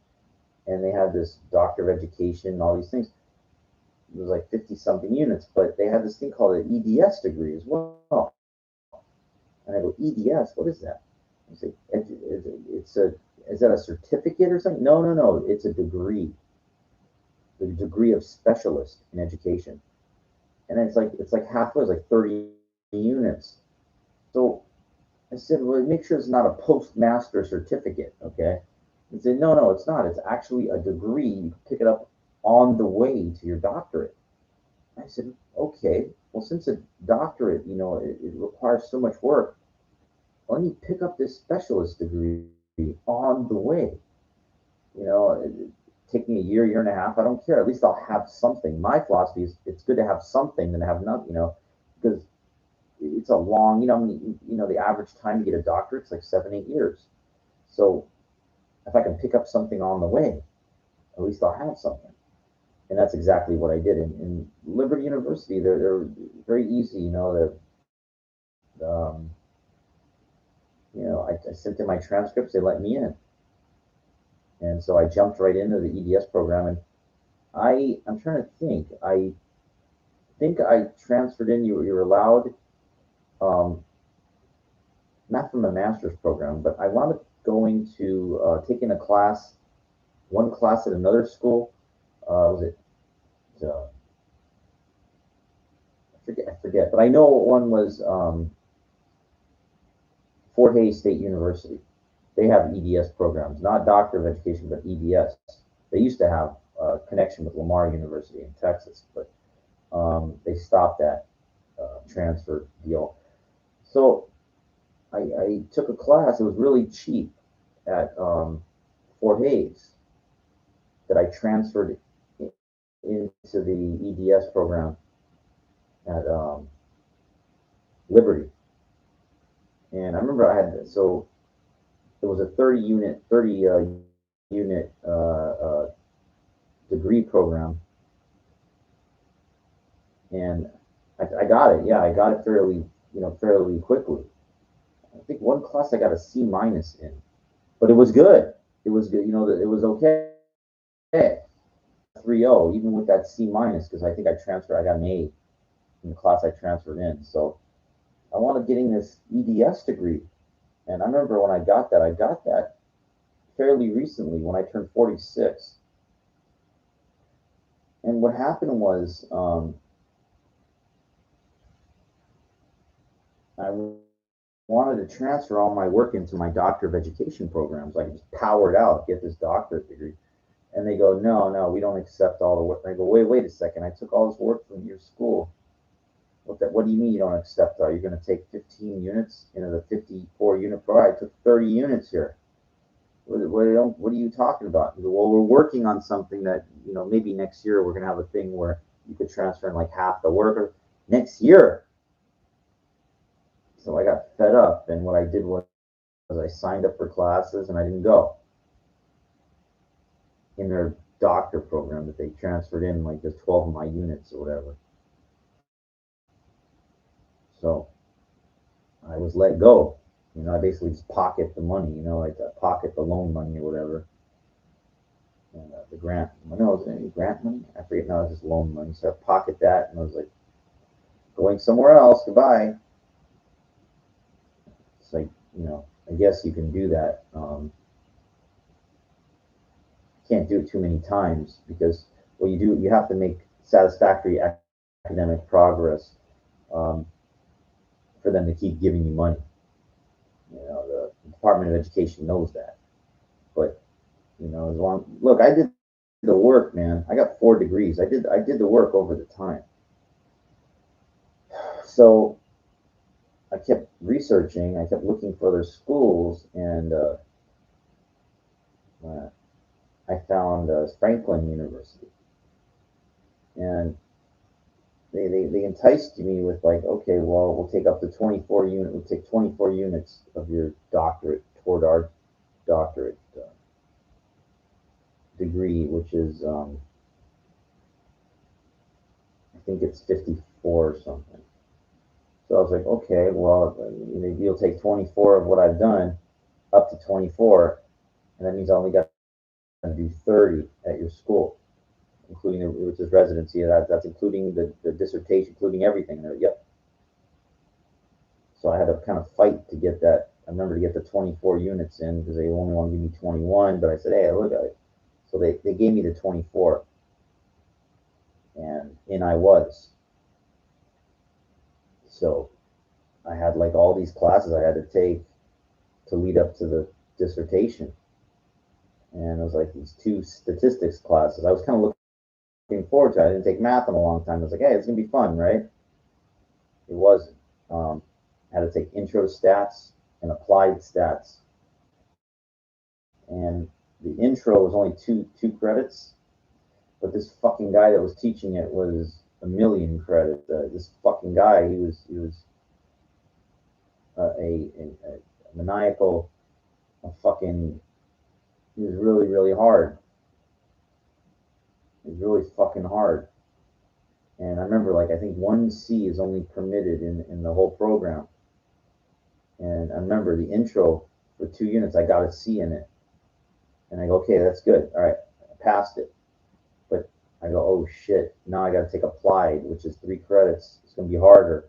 and they had this Doctor of Education and all these things. It was like 50 something units, but they had this thing called an EDS degree as well. And I go, EDS, what is that? I say, is that a certificate or something? No, no, no. It's a degree, the degree of specialist in education. And it's like halfway, it's like 30 units. So I said, well, make sure it's not a postmaster certificate, okay? He said, no, no, it's not. It's actually a degree. You can pick it up on the way to your doctorate. I said, okay, well, since a doctorate, it requires so much work, let me pick up this specialist degree on the way. It take me a year and a half. I don't care. At least I'll have something. My philosophy is it's good to have something than to have nothing, because it's a long, the average time to get a doctorate is like 7, 8 years. So if I can pick up something on the way, at least I'll have something. And that's exactly what I did. In Liberty University, they're very easy. Um, I sent in my transcripts. They let me in, and so I jumped right into the EDS program. And I'm trying to think. I think I transferred in. You're allowed, um, not from the master's program, but I wound up going to taking one class at another school. Was it? Uh, I forget, but I know one was Fort Hays State University. They have EDS programs, not Doctor of Education, but EDS. They used to have a connection with Lamar University in Texas, but they stopped that transfer deal. So I took a class. It was really cheap at Fort Hays that I transferred into the EDS program at Liberty. And I remember it was a 30 unit degree program, and I got it. Yeah, I got it fairly quickly. I think one class I got a C minus in, but it was good. It was good. It was okay. I got a 3.0 even with that C minus because I think I transferred. I got an A in the class I transferred in. So I wound up getting this EDS degree, and I remember when I got that fairly recently when I turned 46. And what happened was I wanted to transfer all my work into my Doctor of Education program, so I could just power it out, get this doctorate degree. And they go, no, no, we don't accept all the work. And I go, wait a second. I took all this work from your school. What do you mean you don't accept? Are you going to take 15 units in the 54 unit program? I took 30 units here. What are you talking about? Go, well, we're working on something that, maybe next year we're going to have a thing where you could transfer in like half the work next year. So I got fed up, and what I did was I signed up for classes and I didn't go in their doctor program that they transferred in, like the 12 of my units or whatever. So I was let go. I basically just pocket the money, like pocket the loan money or whatever. And the grant, no, was it any grant money? I forget now, it was just loan money. So I pocket that, and I was like, going somewhere else, goodbye. It's like, I guess you can do that. Can't do it too many times because you have to make satisfactory academic progress um, for them to keep giving you money. The Department of Education knows that. But as long look, I did the work, man. I got 4 degrees. I did the work over the time. So I kept researching. I kept looking for other schools, and I found Franklin University, and they enticed me with like, okay, well, we'll take up to 24 units. We'll take 24 units of your doctorate toward our doctorate degree, which is I think it's 54 or something. So I was like, okay, well, you'll take 24 of what I've done up to 24, and that means I only got to do 30 at your school, including which is residency. That's including the dissertation, including everything there. Yep. So I had to kind of fight to get that. I remember to get the 24 units in because they only want to give me 21, but I said, hey, look at it. So they gave me the 24, and in I was. So I had like all these classes I had to take to lead up to the dissertation. And it was like these 2 statistics classes. I was kind of looking forward to it. I didn't take math in a long time. I was like, hey, it's going to be fun, right? It wasn't. I had to take intro to stats and applied stats. And the intro was only two credits, but this fucking guy that was teaching it was a million credits. This fucking guy, he was a maniacal, fucking. He was really really hard. It was really fucking hard. And I remember, like, I think 1C is only permitted in the whole program. And I remember the intro for 2 units, I got a C in it. And I go, okay, that's good. All right, I passed it. But I go, oh shit, now I got to take applied, which is 3 credits. It's going to be harder.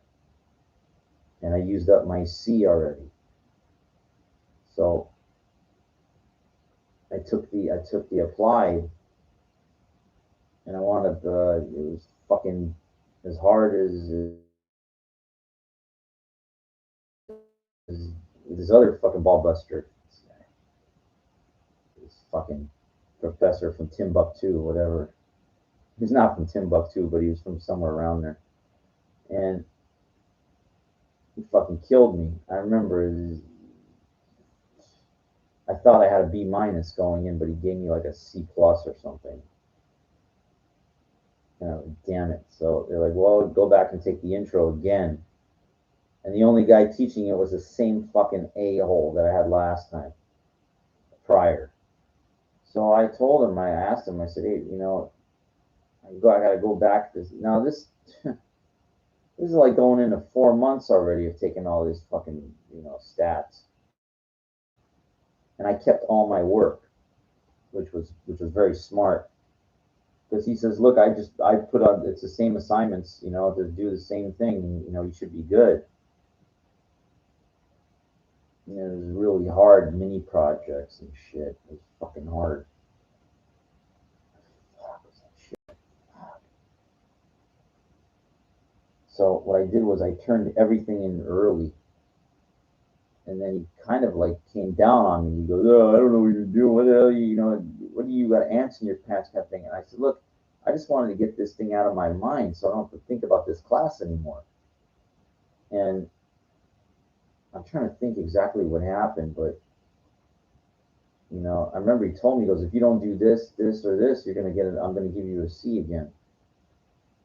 And I used up my C already. So I took the applied, and I wanted it was fucking as hard as this other fucking ball buster. This fucking professor from Timbuktu, whatever. He's not from Timbuktu, but he was from somewhere around there. And he fucking killed me. I remember I thought I had a B minus going in, but he gave me like a C plus or something. Damn it. So they're like, well, go back and take the intro again. And the only guy teaching it was the same fucking a-hole that I had last time prior. So I told him, I asked him, I said, hey, I gotta go back to this. Now this This is like going into 4 months already of taking all these fucking, stats. And I kept all my work, which was very smart. Because he says, look, I put on, it's the same assignments, to do the same thing, you should be good. It was really hard mini projects and shit. It was fucking hard. So what I did was I turned everything in early, and then he kind of like came down on me. He goes, "Oh, I don't know what you're doing. What the hell, what do you got ants in your pants?" Kind of thing. And I said, "Look, I just wanted to get this thing out of my mind, so I don't have to think about this class anymore." And I'm trying to think exactly what happened, but I remember he told me, he goes, "If you don't do this, this, or this, you're gonna get it. I'm gonna give you a C again."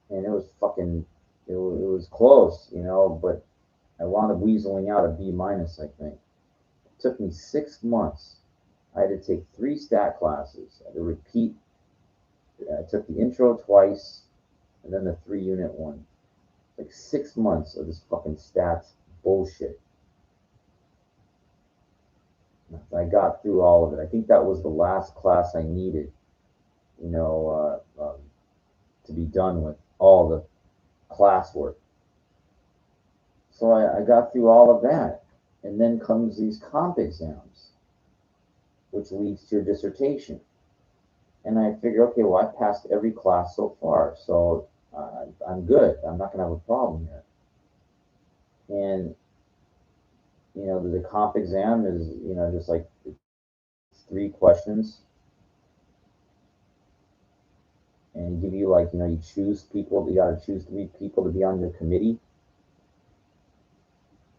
And it was fucking, it was close, but I wound up weaseling out a B minus, I think. It took me 6 months. I had to take 3 stat classes. I had to repeat. I took the intro twice, and then the 3 unit one. Like 6 months of this fucking stats bullshit. I got through all of it. I think that was the last class I needed, to be done with all the classwork. So I got through all of that. And then comes these comp exams, which leads to your dissertation. And I figure, okay, well, I passed every class so far, so I'm good. I'm not going to have a problem here. And, the comp exam is, just like 3 questions. And give you, like, you choose people. You got to choose 3 people to be on your committee.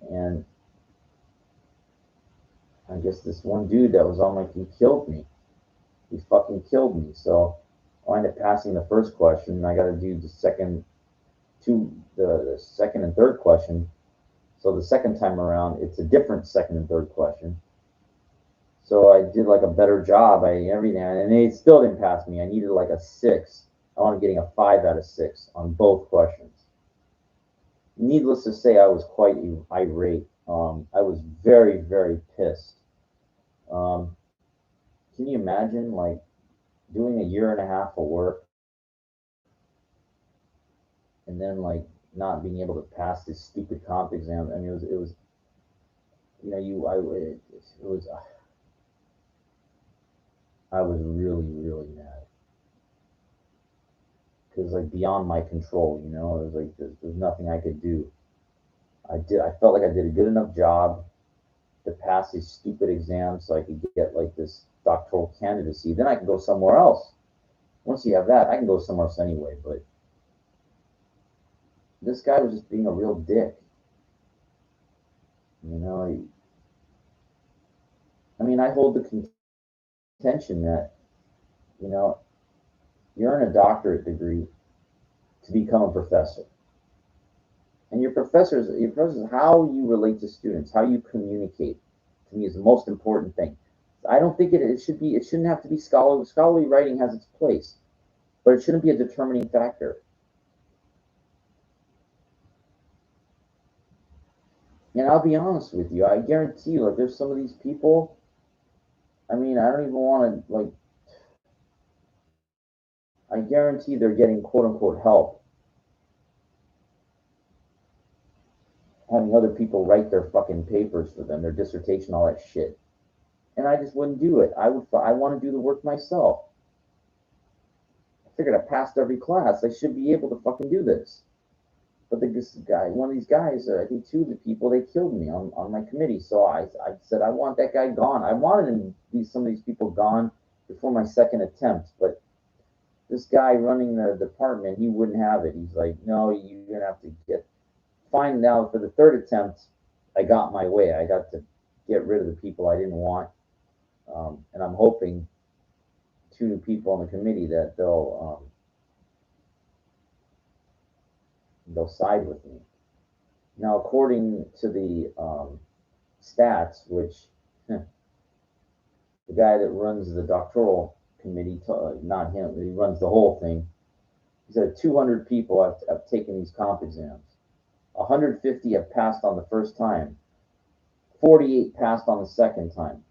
And I guess this one dude that was on my, he killed me. He fucking killed me. So I ended up passing the first question, and I got to do the second and third question. So the second time around, it's a different second and third question. So I did like a better job. Everything, and they still didn't pass me. I needed like a 6. I wanted getting a 5 out of 6 on both questions. Needless to say, I was quite irate. I was very, very pissed. Um, can you imagine, like, doing a year and a half of work and then, like, not being able to pass this stupid comp exam? I mean, it was, it was, I was really, really mad because, like, beyond my control, it was like there's nothing I could do. I felt like I did a good enough job to pass these stupid exams so I could get like this doctoral candidacy. Then I can go somewhere else. Once you have that, I can go somewhere else anyway. But this guy was just being a real dick. I mean, I hold the contention that, you know, you earn a doctorate degree to become a professor. And your professors, how you relate to students, how you communicate, to me is the most important thing. I don't think it shouldn't have to be scholarly. Scholarly writing has its place, but it shouldn't be a determining factor. And I'll be honest with you, I guarantee you, like, there's some of these people. I mean, I don't even want to, like, I guarantee they're getting quote unquote help, having other people write their fucking papers for them, their dissertation, all that shit. And I just wouldn't do it. I want to do the work myself. I figured I passed every class. I should be able to fucking do this. But this guy, one of these guys, I think 2 of the people, they killed me on my committee. So I said, I want that guy gone. I wanted some of these people gone before my second attempt. But this guy running the department, he wouldn't have it. He's like, no, you're going to have to get. Fine, now for the third attempt, I got my way. I got to get rid of the people I didn't want. And I'm hoping 2 new people on the committee that they'll side with me. Now, according to the stats, which the guy that runs the doctoral committee, not him, he runs the whole thing. He said 200 people have taken these comp exams. 150 have passed on the first time. 48 passed on the second time.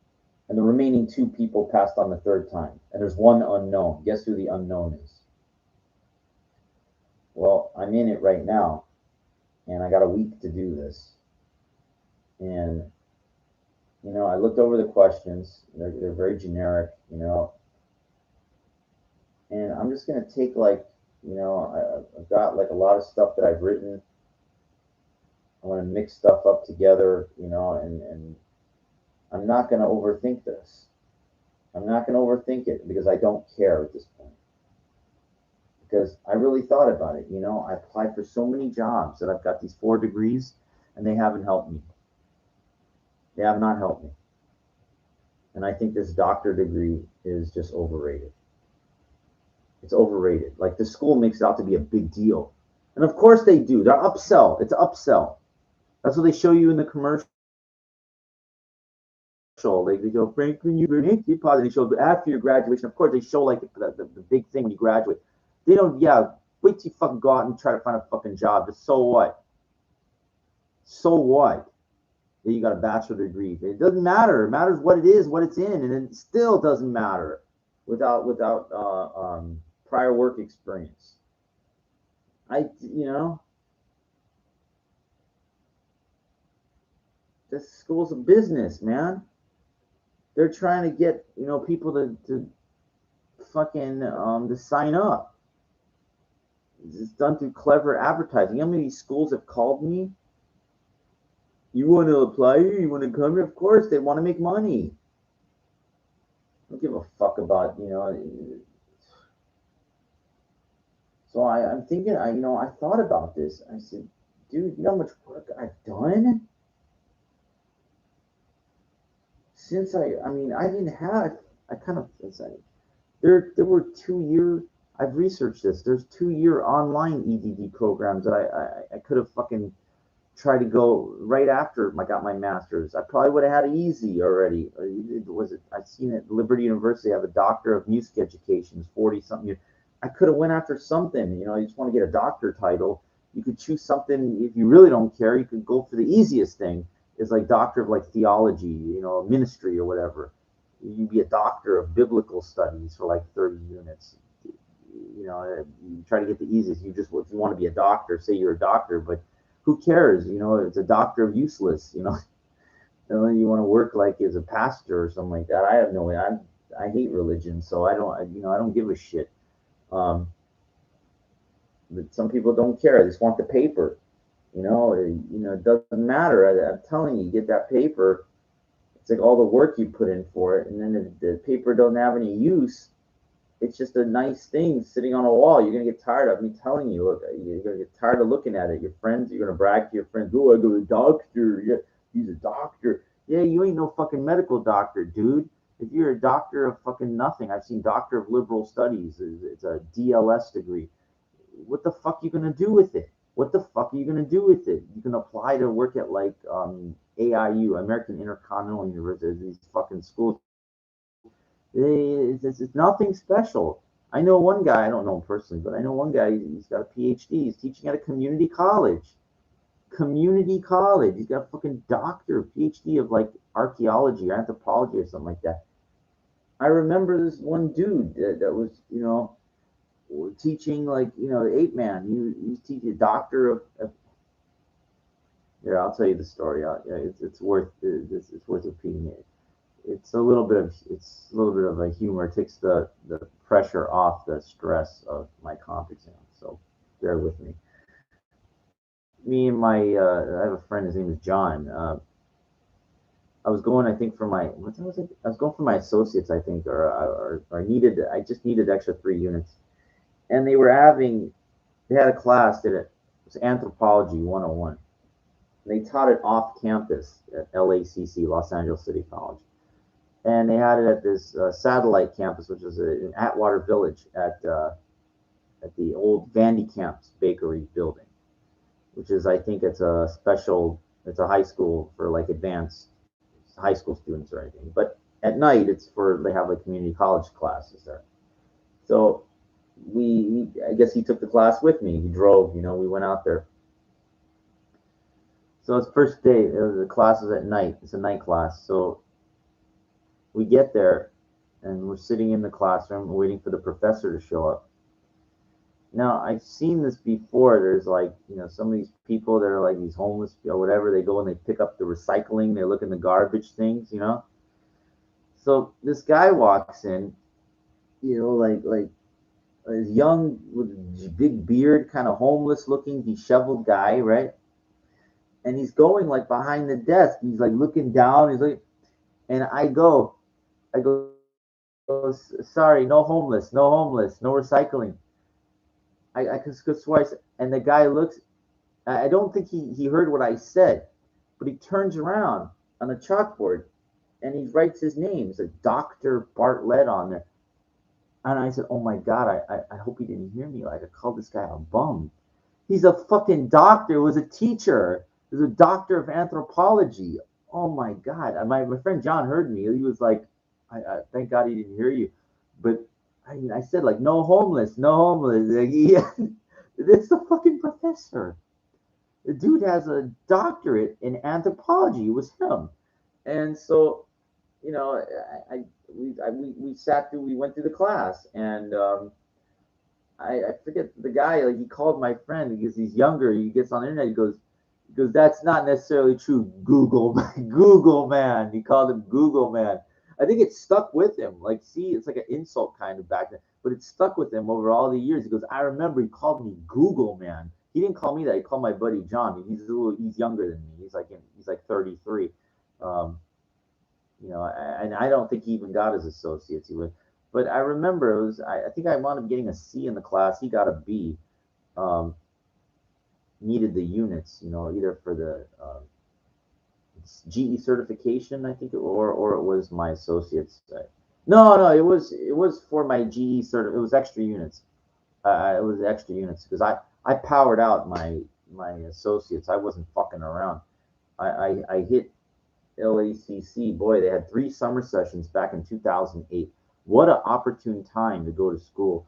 And the remaining 2 people passed on the third time. And there's one unknown. Guess who the unknown is? Well, I'm in it right now. And I got a week to do this. And, I looked over the questions. They're very generic, And I'm just going to take, I've got, a lot of stuff that I've written. I want to mix stuff up together, and I'm not going to overthink this. I'm not going to overthink it because I don't care at this point. Because I really thought about it. I applied for so many jobs that I've got these 4 degrees, and they haven't helped me. They have not helped me. And I think this doctor degree is just overrated. It's overrated. Like, the school makes it out to be a big deal. And of course they do. They're upsell. It's upsell. That's what they show you in the commercial. They go, Franklin, you graduate. They show after your graduation. Of course, they show the big thing when you graduate. They don't. Yeah, wait till you fucking go out and try to find a fucking job. But so what? So what? You got a bachelor degree. It doesn't matter. It matters what it is, what it's in, and it still doesn't matter without prior work experience. This school's a business, man. They're trying to get people to fucking to sign up. It's done through clever advertising. How many schools have called me? You want to apply here? You want to come here? Of course, they want to make money. I don't give a fuck about So I'm thinking. I thought about this. I said, dude, you know how much work I've done since I didn't have. I kind of there were 2-year. I've researched this. There's 2-year online EDD programs that I could have fucking tried to go right after I got my master's. I probably would have had it easy already. I've seen it. Liberty University have a doctor of music education, 40-something years. I could have went after something. You just want to get a doctor title. You could choose something. If you really don't care, you could go for the easiest thing. Is like doctor of theology, ministry or whatever. You'd be a doctor of biblical studies for 30 units. You try to get the easiest. If you want to be a doctor, say you're a doctor, but who cares? It's a doctor of useless. You want to work as a pastor or something like that. I have no way. I hate religion, so I don't give a shit. But some people don't care. They just want the paper. It doesn't matter. I'm telling you, get that paper. It's like all the work you put in for it, and then if the paper doesn't have any use, it's just a nice thing sitting on a wall. You're gonna get tired of me telling you. Look, you're gonna get tired of looking at it. Your friends, you're gonna brag to your friends. Oh, I go to the doctor. Yeah, he's a doctor. Yeah, you ain't no fucking medical doctor, dude. If you're a doctor of fucking nothing, I've seen doctor of liberal studies. It's a DLS degree. What the fuck are you gonna do with it? What the fuck are you gonna do with it? You can apply to work at AIU, American Intercontinental University. These fucking schools. It's nothing special. I know one guy, I don't know him personally, but I know one guy, he's got a PhD. He's teaching at a community college. Community college. He's got a fucking doctor, PhD of archaeology or anthropology or something like that. I remember this one dude that was, teaching the ape man. He's teaching a doctor of here, I'll tell you the story. It's worth it's worth repeating it. It's a little bit of a humor. It takes the pressure off the stress of my comp exam. So bear with me. Me and I have a friend. His name is John. I was going, I think, for my what was it? I was going for my associates, I think, or I just needed extra 3 units, and they had a class that it was Anthropology 101. They taught it off campus at LACC, Los Angeles City College. And they had it at this satellite campus, which is in Atwater Village at the old Vandy Camps Bakery building, which is, I think it's a high school for advanced high school students or anything. But at night, they have community college classes there. So I guess he took the class with me. He drove, we went out there. So it's first day. The class is at night. It's a night class. So we get there, and we're sitting in the classroom waiting for the professor to show up. Now I've seen this before. There's like some of these people that are like these homeless or whatever. They go and they pick up the recycling. They look in the garbage things. So this guy walks in, like this young with a big beard, kind of homeless looking, disheveled guy, right? And he's going like behind the desk. He's like looking down. He's like, and I go, sorry, no homeless, no homeless, no recycling. I could swear, and the guy looks. I don't think he heard what I said, but he turns around on a chalkboard and he writes his name. It's like Dr. Bartlett on there. And I said, oh my God, I hope he didn't hear me. Like, I called this guy a bum. He's a fucking doctor. He was a teacher. He was a doctor of anthropology. Oh my God. And my friend John heard me. He was like, I thank God he didn't hear you. But I said, like, no homeless, no homeless. Like, yeah, it's the fucking professor. The dude has a doctorate in anthropology. It was him. And so, we sat through, we went through the class, and I forget the guy. Like, he called my friend because he's younger. He gets on the internet. He goes, that's not necessarily true. Google, Google man. He called him Google man. I think it stuck with him. Like, see, it's like an insult kind of back then, but it stuck with him over all the years. He goes, I remember he called me Google man. He didn't call me that. He called my buddy John. He's younger than me. He's like 33. Um, and I don't think he even got his associates. He would, but I remember it was. I think I wound up getting a C in the class. He got a B. Um, Needed the units, either for the GE certification, I think, or it was my associates. No, it was for my GE cert. It was extra units. It was extra units because I powered out my associates. I wasn't fucking around. I hit LACC. Boy, they had 3 summer sessions back in 2008. What an opportune time to go to school.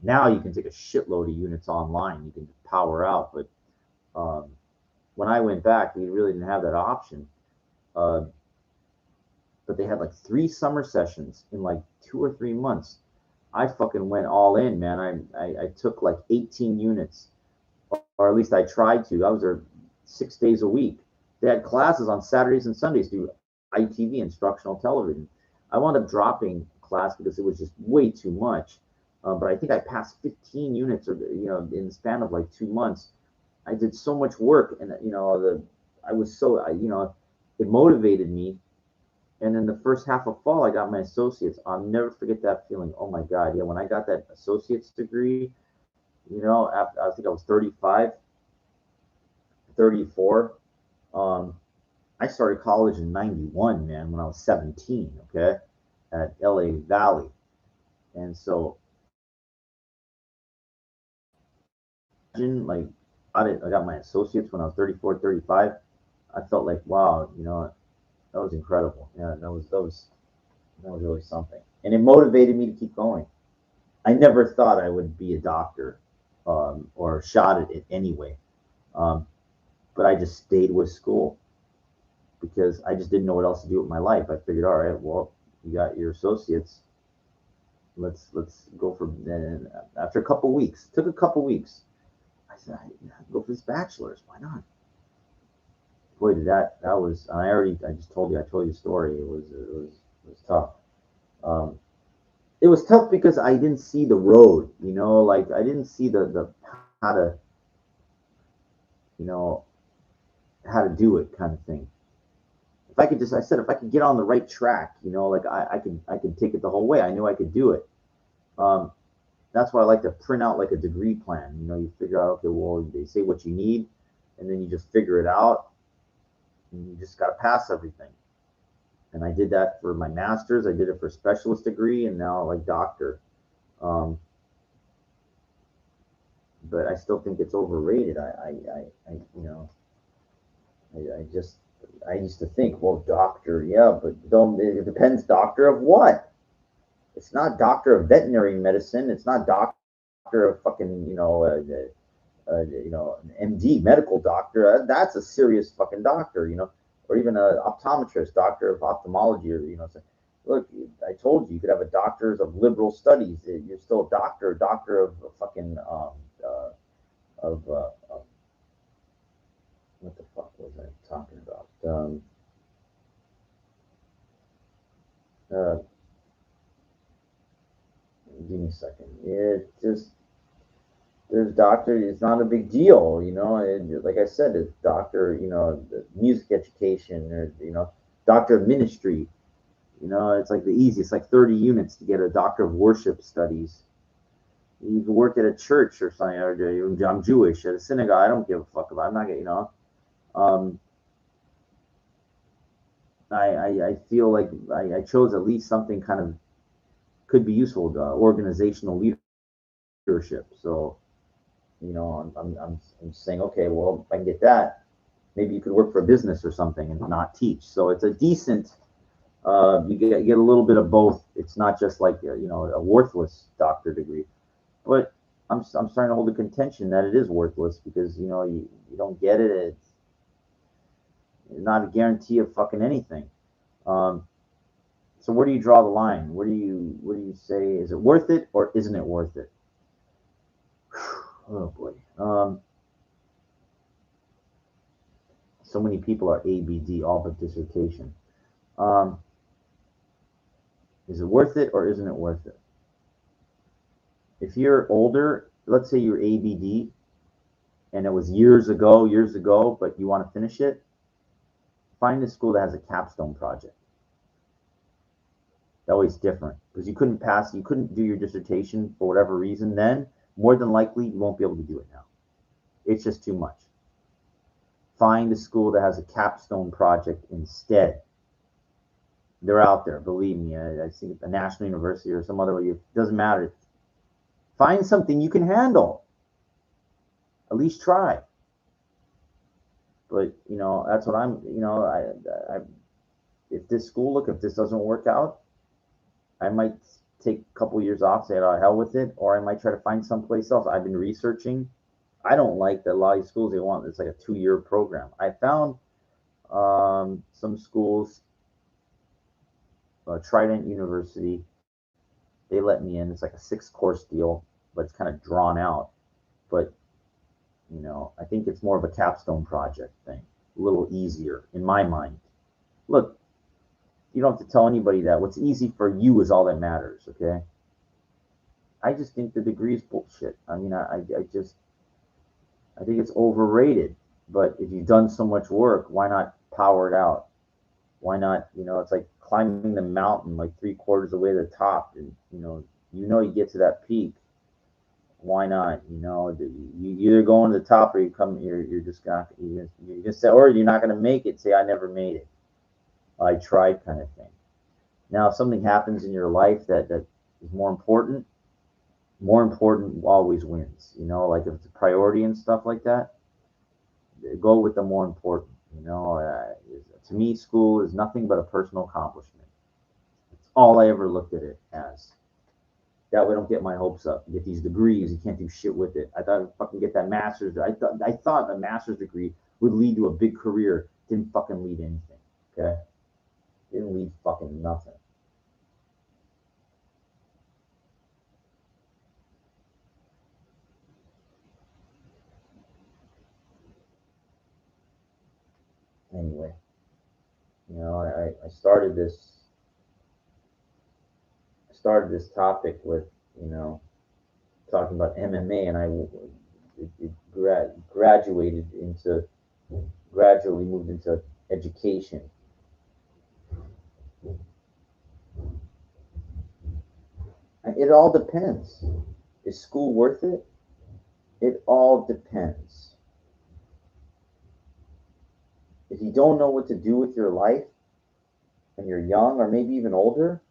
Now you can take a shitload of units online. You can power out, but um, when I went back, we really didn't have that option. Uh, but they had like 3 summer sessions in like 2 or 3 months. I fucking went all in, man. I took like 18 units, or at least I tried to. I was there 6 days a week. They had classes on Saturdays and Sundays through ITV, instructional television. I wound up dropping class because it was just way too much. But I think I passed 15 units, or in the span of like 2 months. I did so much work, and I was so it motivated me. And in the first half of fall, I got my associates. I'll never forget that feeling. Oh my God, yeah! When I got that associate's degree, after, I think I was 35, 34. Um, I started college in '91, man, when I was 17. Okay, at LA Valley, and so like I got my associates when I was 34, 35. I felt like, wow, that was incredible. Yeah, that was really something, and it motivated me to keep going. I never thought I would be a doctor, or shot at it anyway, um, but I just stayed with school because I just didn't know what else to do with my life. I figured, all right, well, you got your associates. Let's go for. And after a couple weeks, took a couple weeks. I said, go for this bachelor's. Why not? Boy, did that was. I just told you. I told you the story. It was tough. Um, it was tough because I didn't see the road. Like I didn't see the how to you know how to do it kind of thing. If I could just, I said, if I could get on the right track, like I could take it the whole way. I knew I could do it. Um, that's why I like to print out like a degree plan. You figure out, okay, well, they say what you need, and then you just figure it out, and you just got to pass everything. And I did that for my master's. I did it for specialist degree, and now like doctor. Um, but I still think it's overrated. I I just I used to think, well, doctor, yeah, but don't it depends. Doctor of what? It's not doctor of veterinary medicine. It's not doctor of fucking you know, an MD, medical doctor. That's a serious fucking doctor, you know, or even an optometrist, doctor of ophthalmology, or you know, say, look, I told you, you could have a doctor's of liberal studies. You're still a doctor of fucking of what the fuck was I talking about? Uh, Give me a second. It just there's doctor. It's not a big deal, you know. Like I said, it's doctor. You know, music education, or you know, doctor of ministry. You know, it's like the easiest, like 30 units to get a doctor of worship studies. You can work at a church or something, or I'm Jewish at a synagogue. I don't give a fuck about. I'm not, you know. Um, I feel like I chose at least something kind of could be useful to organizational leadership. So, you know, I'm saying, okay, well, if I can get that, maybe you could work for a business or something and not teach. So it's a decent, you get a little bit of both. It's not just like, you know, a worthless doctor degree, but I'm starting to hold a contention that it is worthless because, you know, you don't get it. It's not a guarantee of fucking anything. Um, so where do you draw the line? Where do you say, is it worth it or isn't it worth it? Oh boy. So many people are ABD, all but dissertation. Um, is it worth it or isn't it worth it? If you're older, let's say you're ABD and it was years ago, but you want to finish it, find a school that has a capstone project. That way it's different because you couldn't do your dissertation for whatever reason then. More than likely, you won't be able to do it now. It's just too much. Find a school that has a capstone project instead. They're out there, believe me. I think a national university or some other way. It doesn't matter. Find something you can handle. At least try. But you know, that's what I'm. You know, I if this school, look, if this doesn't work out, I might take a couple years off, say, oh, hell with it, or I might try to find someplace else. I've been researching. I don't like that a lot of schools they want it's like a 2 year program. I found some schools, Trident University, they let me in. It's like a 6 course deal, but it's kind of drawn out. But you know, I think it's more of a capstone project thing, a little easier in my mind. Look, you don't have to tell anybody that. What's easy for you is all that matters, okay? I just think the degree is bullshit. I mean, I think it's overrated. But if you've done so much work, why not power it out? Why not? You know, it's like climbing the mountain like 3/4 of the way to the top, and you get to that peak. Why not? You know, you either go on the top or you're just gonna you're just say, or you're not gonna make it. Say I never made it. I tried, kind of thing. Now, if something happens in your life that is more important always wins. You know, like if it's a priority and stuff like that, go with the more important. You know, to me, school is nothing but a personal accomplishment. That's all I ever looked at it as. That way, I don't get my hopes up. You get these degrees, you can't do shit with it. I thought I'd fucking get that master's. I thought a master's degree would lead to a big career. Didn't fucking lead anything. Okay, didn't lead fucking nothing. Anyway, I started this topic with you know talking about MMA, and graduated into gradually moved into education. It all depends. Is school worth it? It all depends. If you don't know what to do with your life and you're young or maybe even older,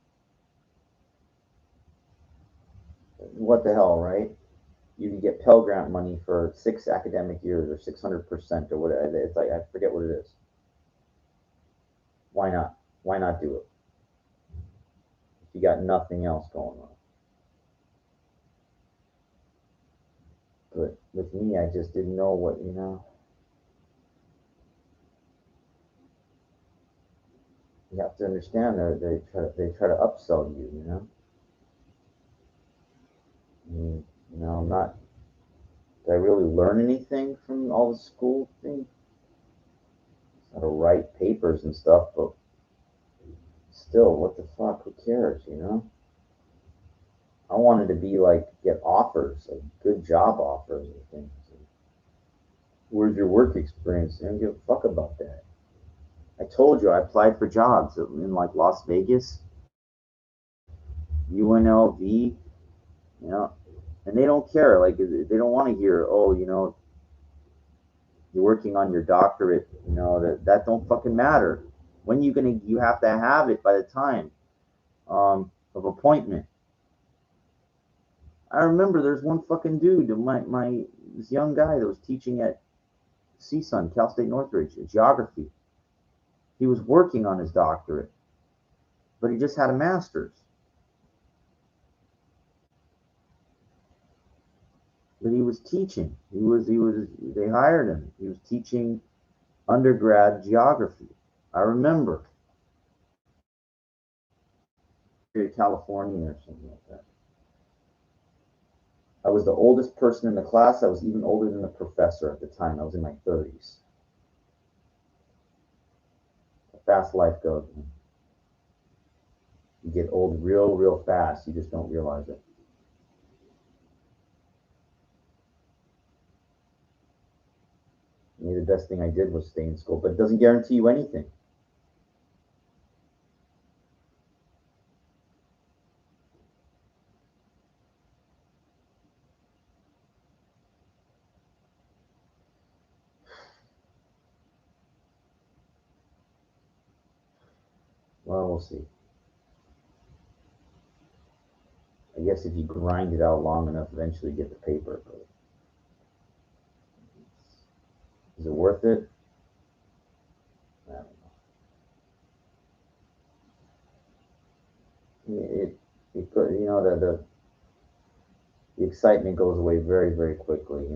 what the hell, right? You can get Pell Grant money for 6 academic years or 600% or whatever. It's like, I forget what it is. Why not? Why not do it if you got nothing else going on? But with me, I just didn't know what, you have to understand they try to upsell you, I mean, I'm not, did I really learn anything from all the school thing? How to write papers and stuff, but still, what the fuck? Who cares? I wanted to be like, get offers, like good job offers and things. Where's your work experience? I don't give a fuck about that. I told you I applied for jobs in like Las Vegas, UNLV, you know, and they don't care. Like they don't want to hear, oh, you're working on your doctorate. That don't fucking matter. When you have to have it by the time of appointment. I remember there's one fucking dude, this young guy that was teaching at CSUN, Cal State Northridge, geography. He was working on his doctorate, but he just had a master's. But he was teaching. They hired him. He was teaching undergrad geography. I remember. California or something like that. I was the oldest person in the class. I was even older than the professor at the time. I was in my 30s. Fast life goes. You get old real, real fast. You just don't realize it. Maybe the best thing I did was stay in school, but it doesn't guarantee you anything. Well, we'll see. I guess if you grind it out long enough, eventually you get the paper. But is it worth it? I don't know. The excitement goes away very, very quickly. I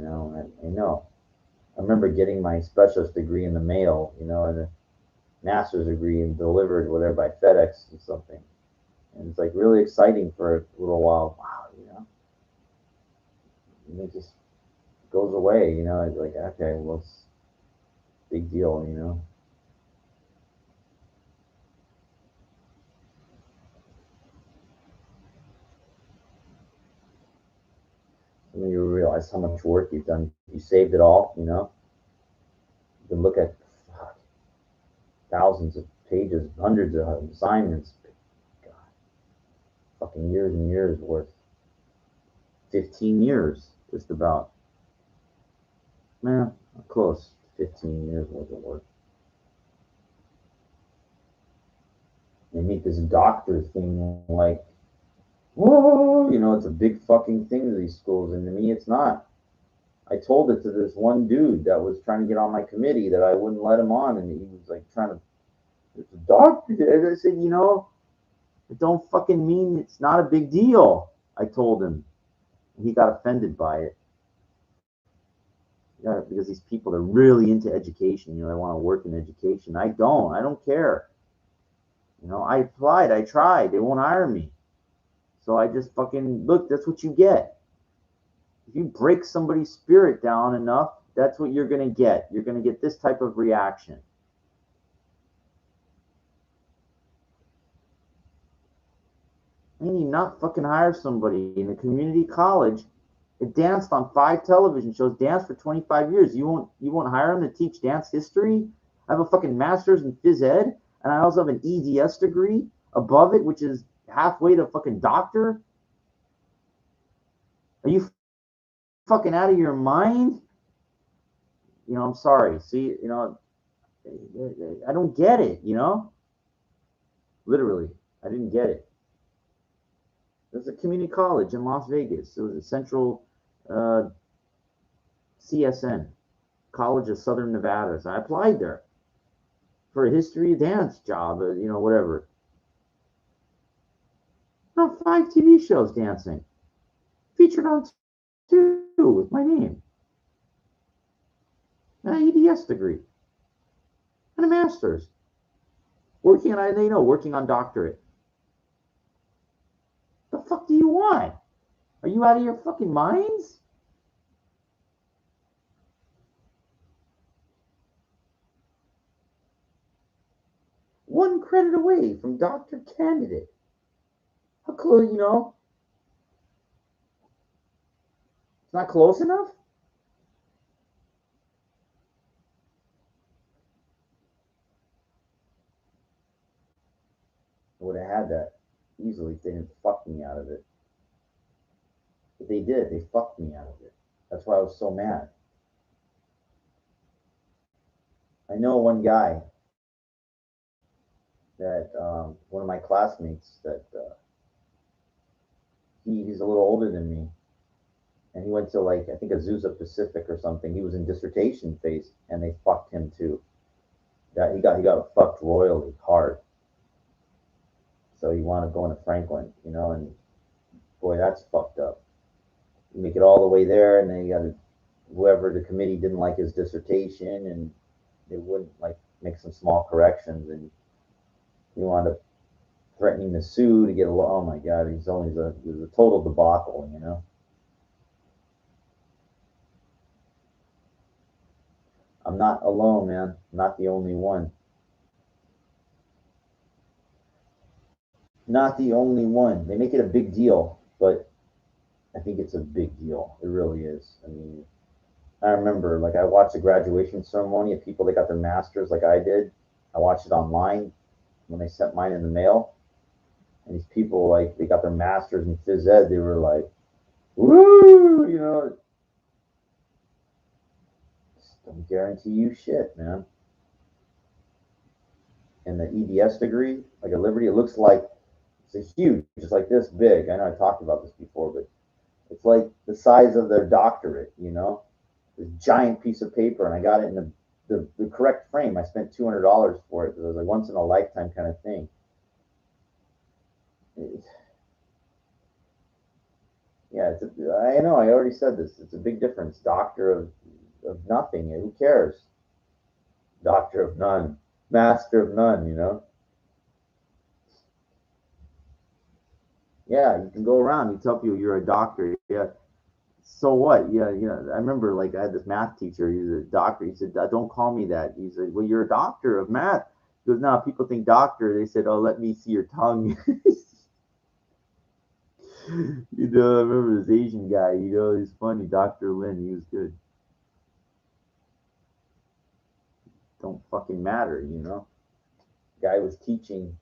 know. I remember getting my specialist degree in the mail, and a master's degree and delivered whatever by FedEx or something. And it's like really exciting for a little while. Wow, and it just goes away. It's like, okay, well, it's a big deal. And then you realize how much work you've done. You saved it all. You can look at thousands of pages, hundreds of assignments. God, fucking years and years worth. 15 years, just about. Man, close. 15 years worth of work. They make this doctor thing like, whoa, it's a big fucking thing to these schools, and to me, it's not. I told it to this one dude that was trying to get on my committee that I wouldn't let him on, and he was like trying to, it's a doctor. And I said, it don't fucking mean it's not a big deal. I told him. He got offended by it. Yeah, because these people, they're really into education. They want to work in education. I don't. I don't care. I applied. I tried. They won't hire me. So I just fucking look. That's what you get. If you break somebody's spirit down enough, that's what you're gonna get. You're gonna get this type of reaction. And you not fucking hire somebody in a community college. It danced on 5 television shows, danced for 25 years. You won't hire him to teach dance history? I have a fucking master's in phys ed, and I also have an EDS degree above it, which is halfway to fucking doctor. Are you fucking out of your mind? I'm sorry. See, I don't get it, Literally, I didn't get it. There's a community college in Las Vegas. It was a Central CSN, College of Southern Nevada. So I applied there for a history of dance job, whatever. About 5 TV shows dancing, featured on 2 with my name. An EDS degree and a master's. Working on doctorate. The fuck do you want? Are you out of your fucking minds? One credit away from doctor candidate. How close, It's not close enough? I would have had that easily if they didn't fuck me out of it. But they did. They fucked me out of it. That's why I was so mad. I know one guy that one of my classmates that he's a little older than me, and he went to like I think Azusa Pacific or something. He was in dissertation phase, and they fucked him too. That he got fucked royally hard. So he wanted to go into Franklin, and boy, that's fucked up. You make it all the way there, and then you got to whoever the committee didn't like his dissertation, and they wouldn't like make some small corrections, and he wound up threatening to sue to get a law. Oh my God, it was a total debacle. I'm not alone, man. I'm not the only one. Not the only one. They make it a big deal, but I think it's a big deal. It really is. I mean, I remember like I watched the graduation ceremony of people that got their masters like I did. I watched it online when they sent mine in the mail. And these people like they got their masters in phys ed, they were like, woo, just don't guarantee you shit, man. And the EDS degree, like a Liberty, it looks like it's a huge, just like this big. I know I talked about this before, but it's like the size of their doctorate. This giant piece of paper, and I got it in the correct frame. I spent $200 for it because it was a once in a lifetime kind of thing. Yeah, I know. I already said this. It's a big difference. Doctor of nothing. Who cares? Doctor of none. Master of none. Yeah, you can go around. You tell people you're a doctor. Yeah. So what? Yeah, yeah. I remember like I had this math teacher. He's a doctor. He said, "Don't call me that." He said, "Well, you're a doctor of math." He goes, "No, people think doctor." They said, "Oh, let me see your tongue." I remember this Asian guy. He's funny. Dr. Lin. He was good. Don't fucking matter. Guy was teaching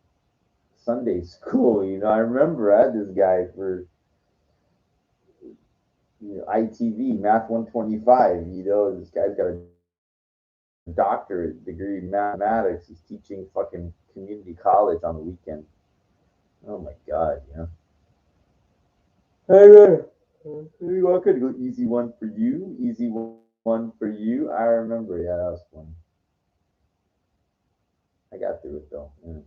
Sunday school. I remember I had this guy for ITV Math 125. This guy's got a doctorate degree in mathematics. He's teaching fucking community college on the weekend. Oh my God. Hey there. I could go easy one for you. Easy one for you. I remember. Yeah, that was fun. I got through it though. Yeah.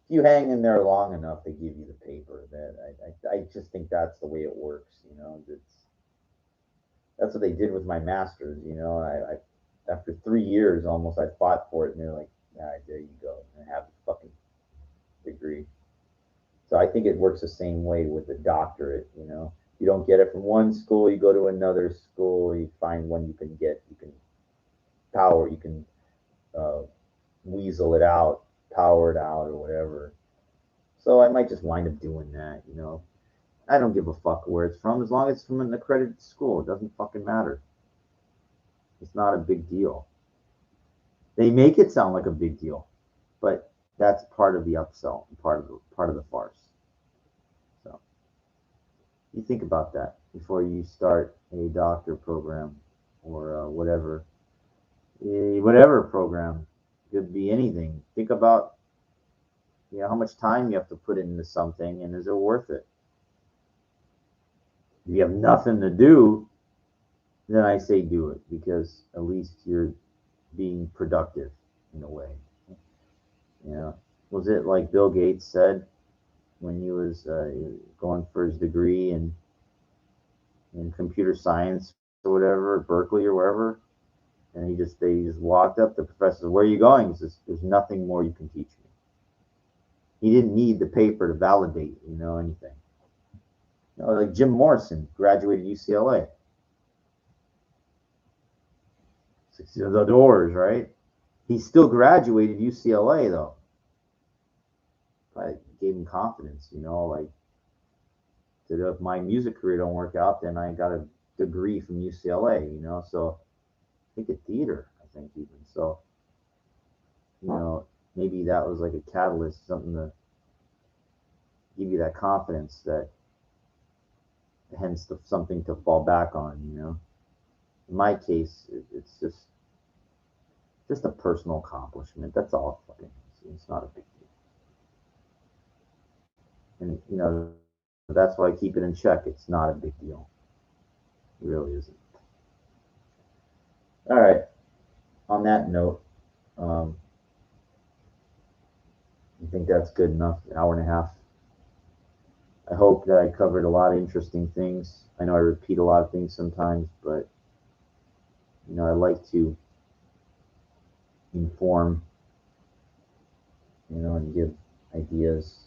If you hang in there long enough, they give you the paper. That I just think that's the way it works. That's what they did with my masters. I after 3 years almost, I fought for it, and they're like, "All right, there you go, and have the fucking degree." So I think it works the same way with the doctorate. You don't get it from one school, you go to another school, you find one you can power, you can uh, weasel it out, power it out, or whatever. So I might just wind up doing that. I don't give a fuck where it's from, as long as it's from an accredited school. It doesn't fucking matter. It's not a big deal. They make it sound like a big deal, but that's part of the upsell, and part of the farce. So you think about that before you start a doctor program or whatever program. It could be anything. Think about how much time you have to put into something, and is it worth it? If you have nothing to do, then I say do it, because at least you're being productive in a way. Was it like Bill Gates said when he was going for his degree, and in computer science or whatever, at Berkeley or wherever. And they just walked up. The professor said, "Where are you going?" He says, "There's nothing more you can teach me." He didn't need the paper to validate, anything. Like Jim Morrison graduated UCLA. The Doors, right? He still graduated UCLA though. I gave him confidence, like that if my music career don't work out, then I got a degree from UCLA, So I think at theater, I think even so, maybe that was like a catalyst, something to give you that confidence that hence something to fall back on. In my case, it's just a personal accomplishment. That's all. It's not a big deal, and that's why I keep it in check. It's not a big deal. It really isn't. All right. On that note, I think that's good enough. An hour and a half. I hope that I covered a lot of interesting things. I know I repeat a lot of things sometimes, but I like to inform, and give ideas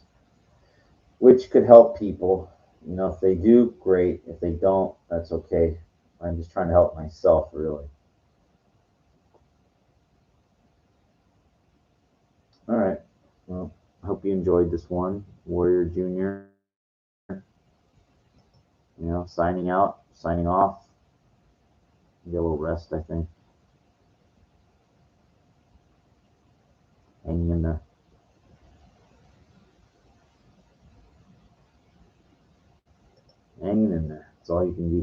which could help people. If they do, great. If they don't, that's okay. I'm just trying to help myself, really. All right. Well, I hope you enjoyed this one. Warrior Junior, signing out, signing off. Get a little rest, I think. Hanging in there. Hanging in there. That's all you can do.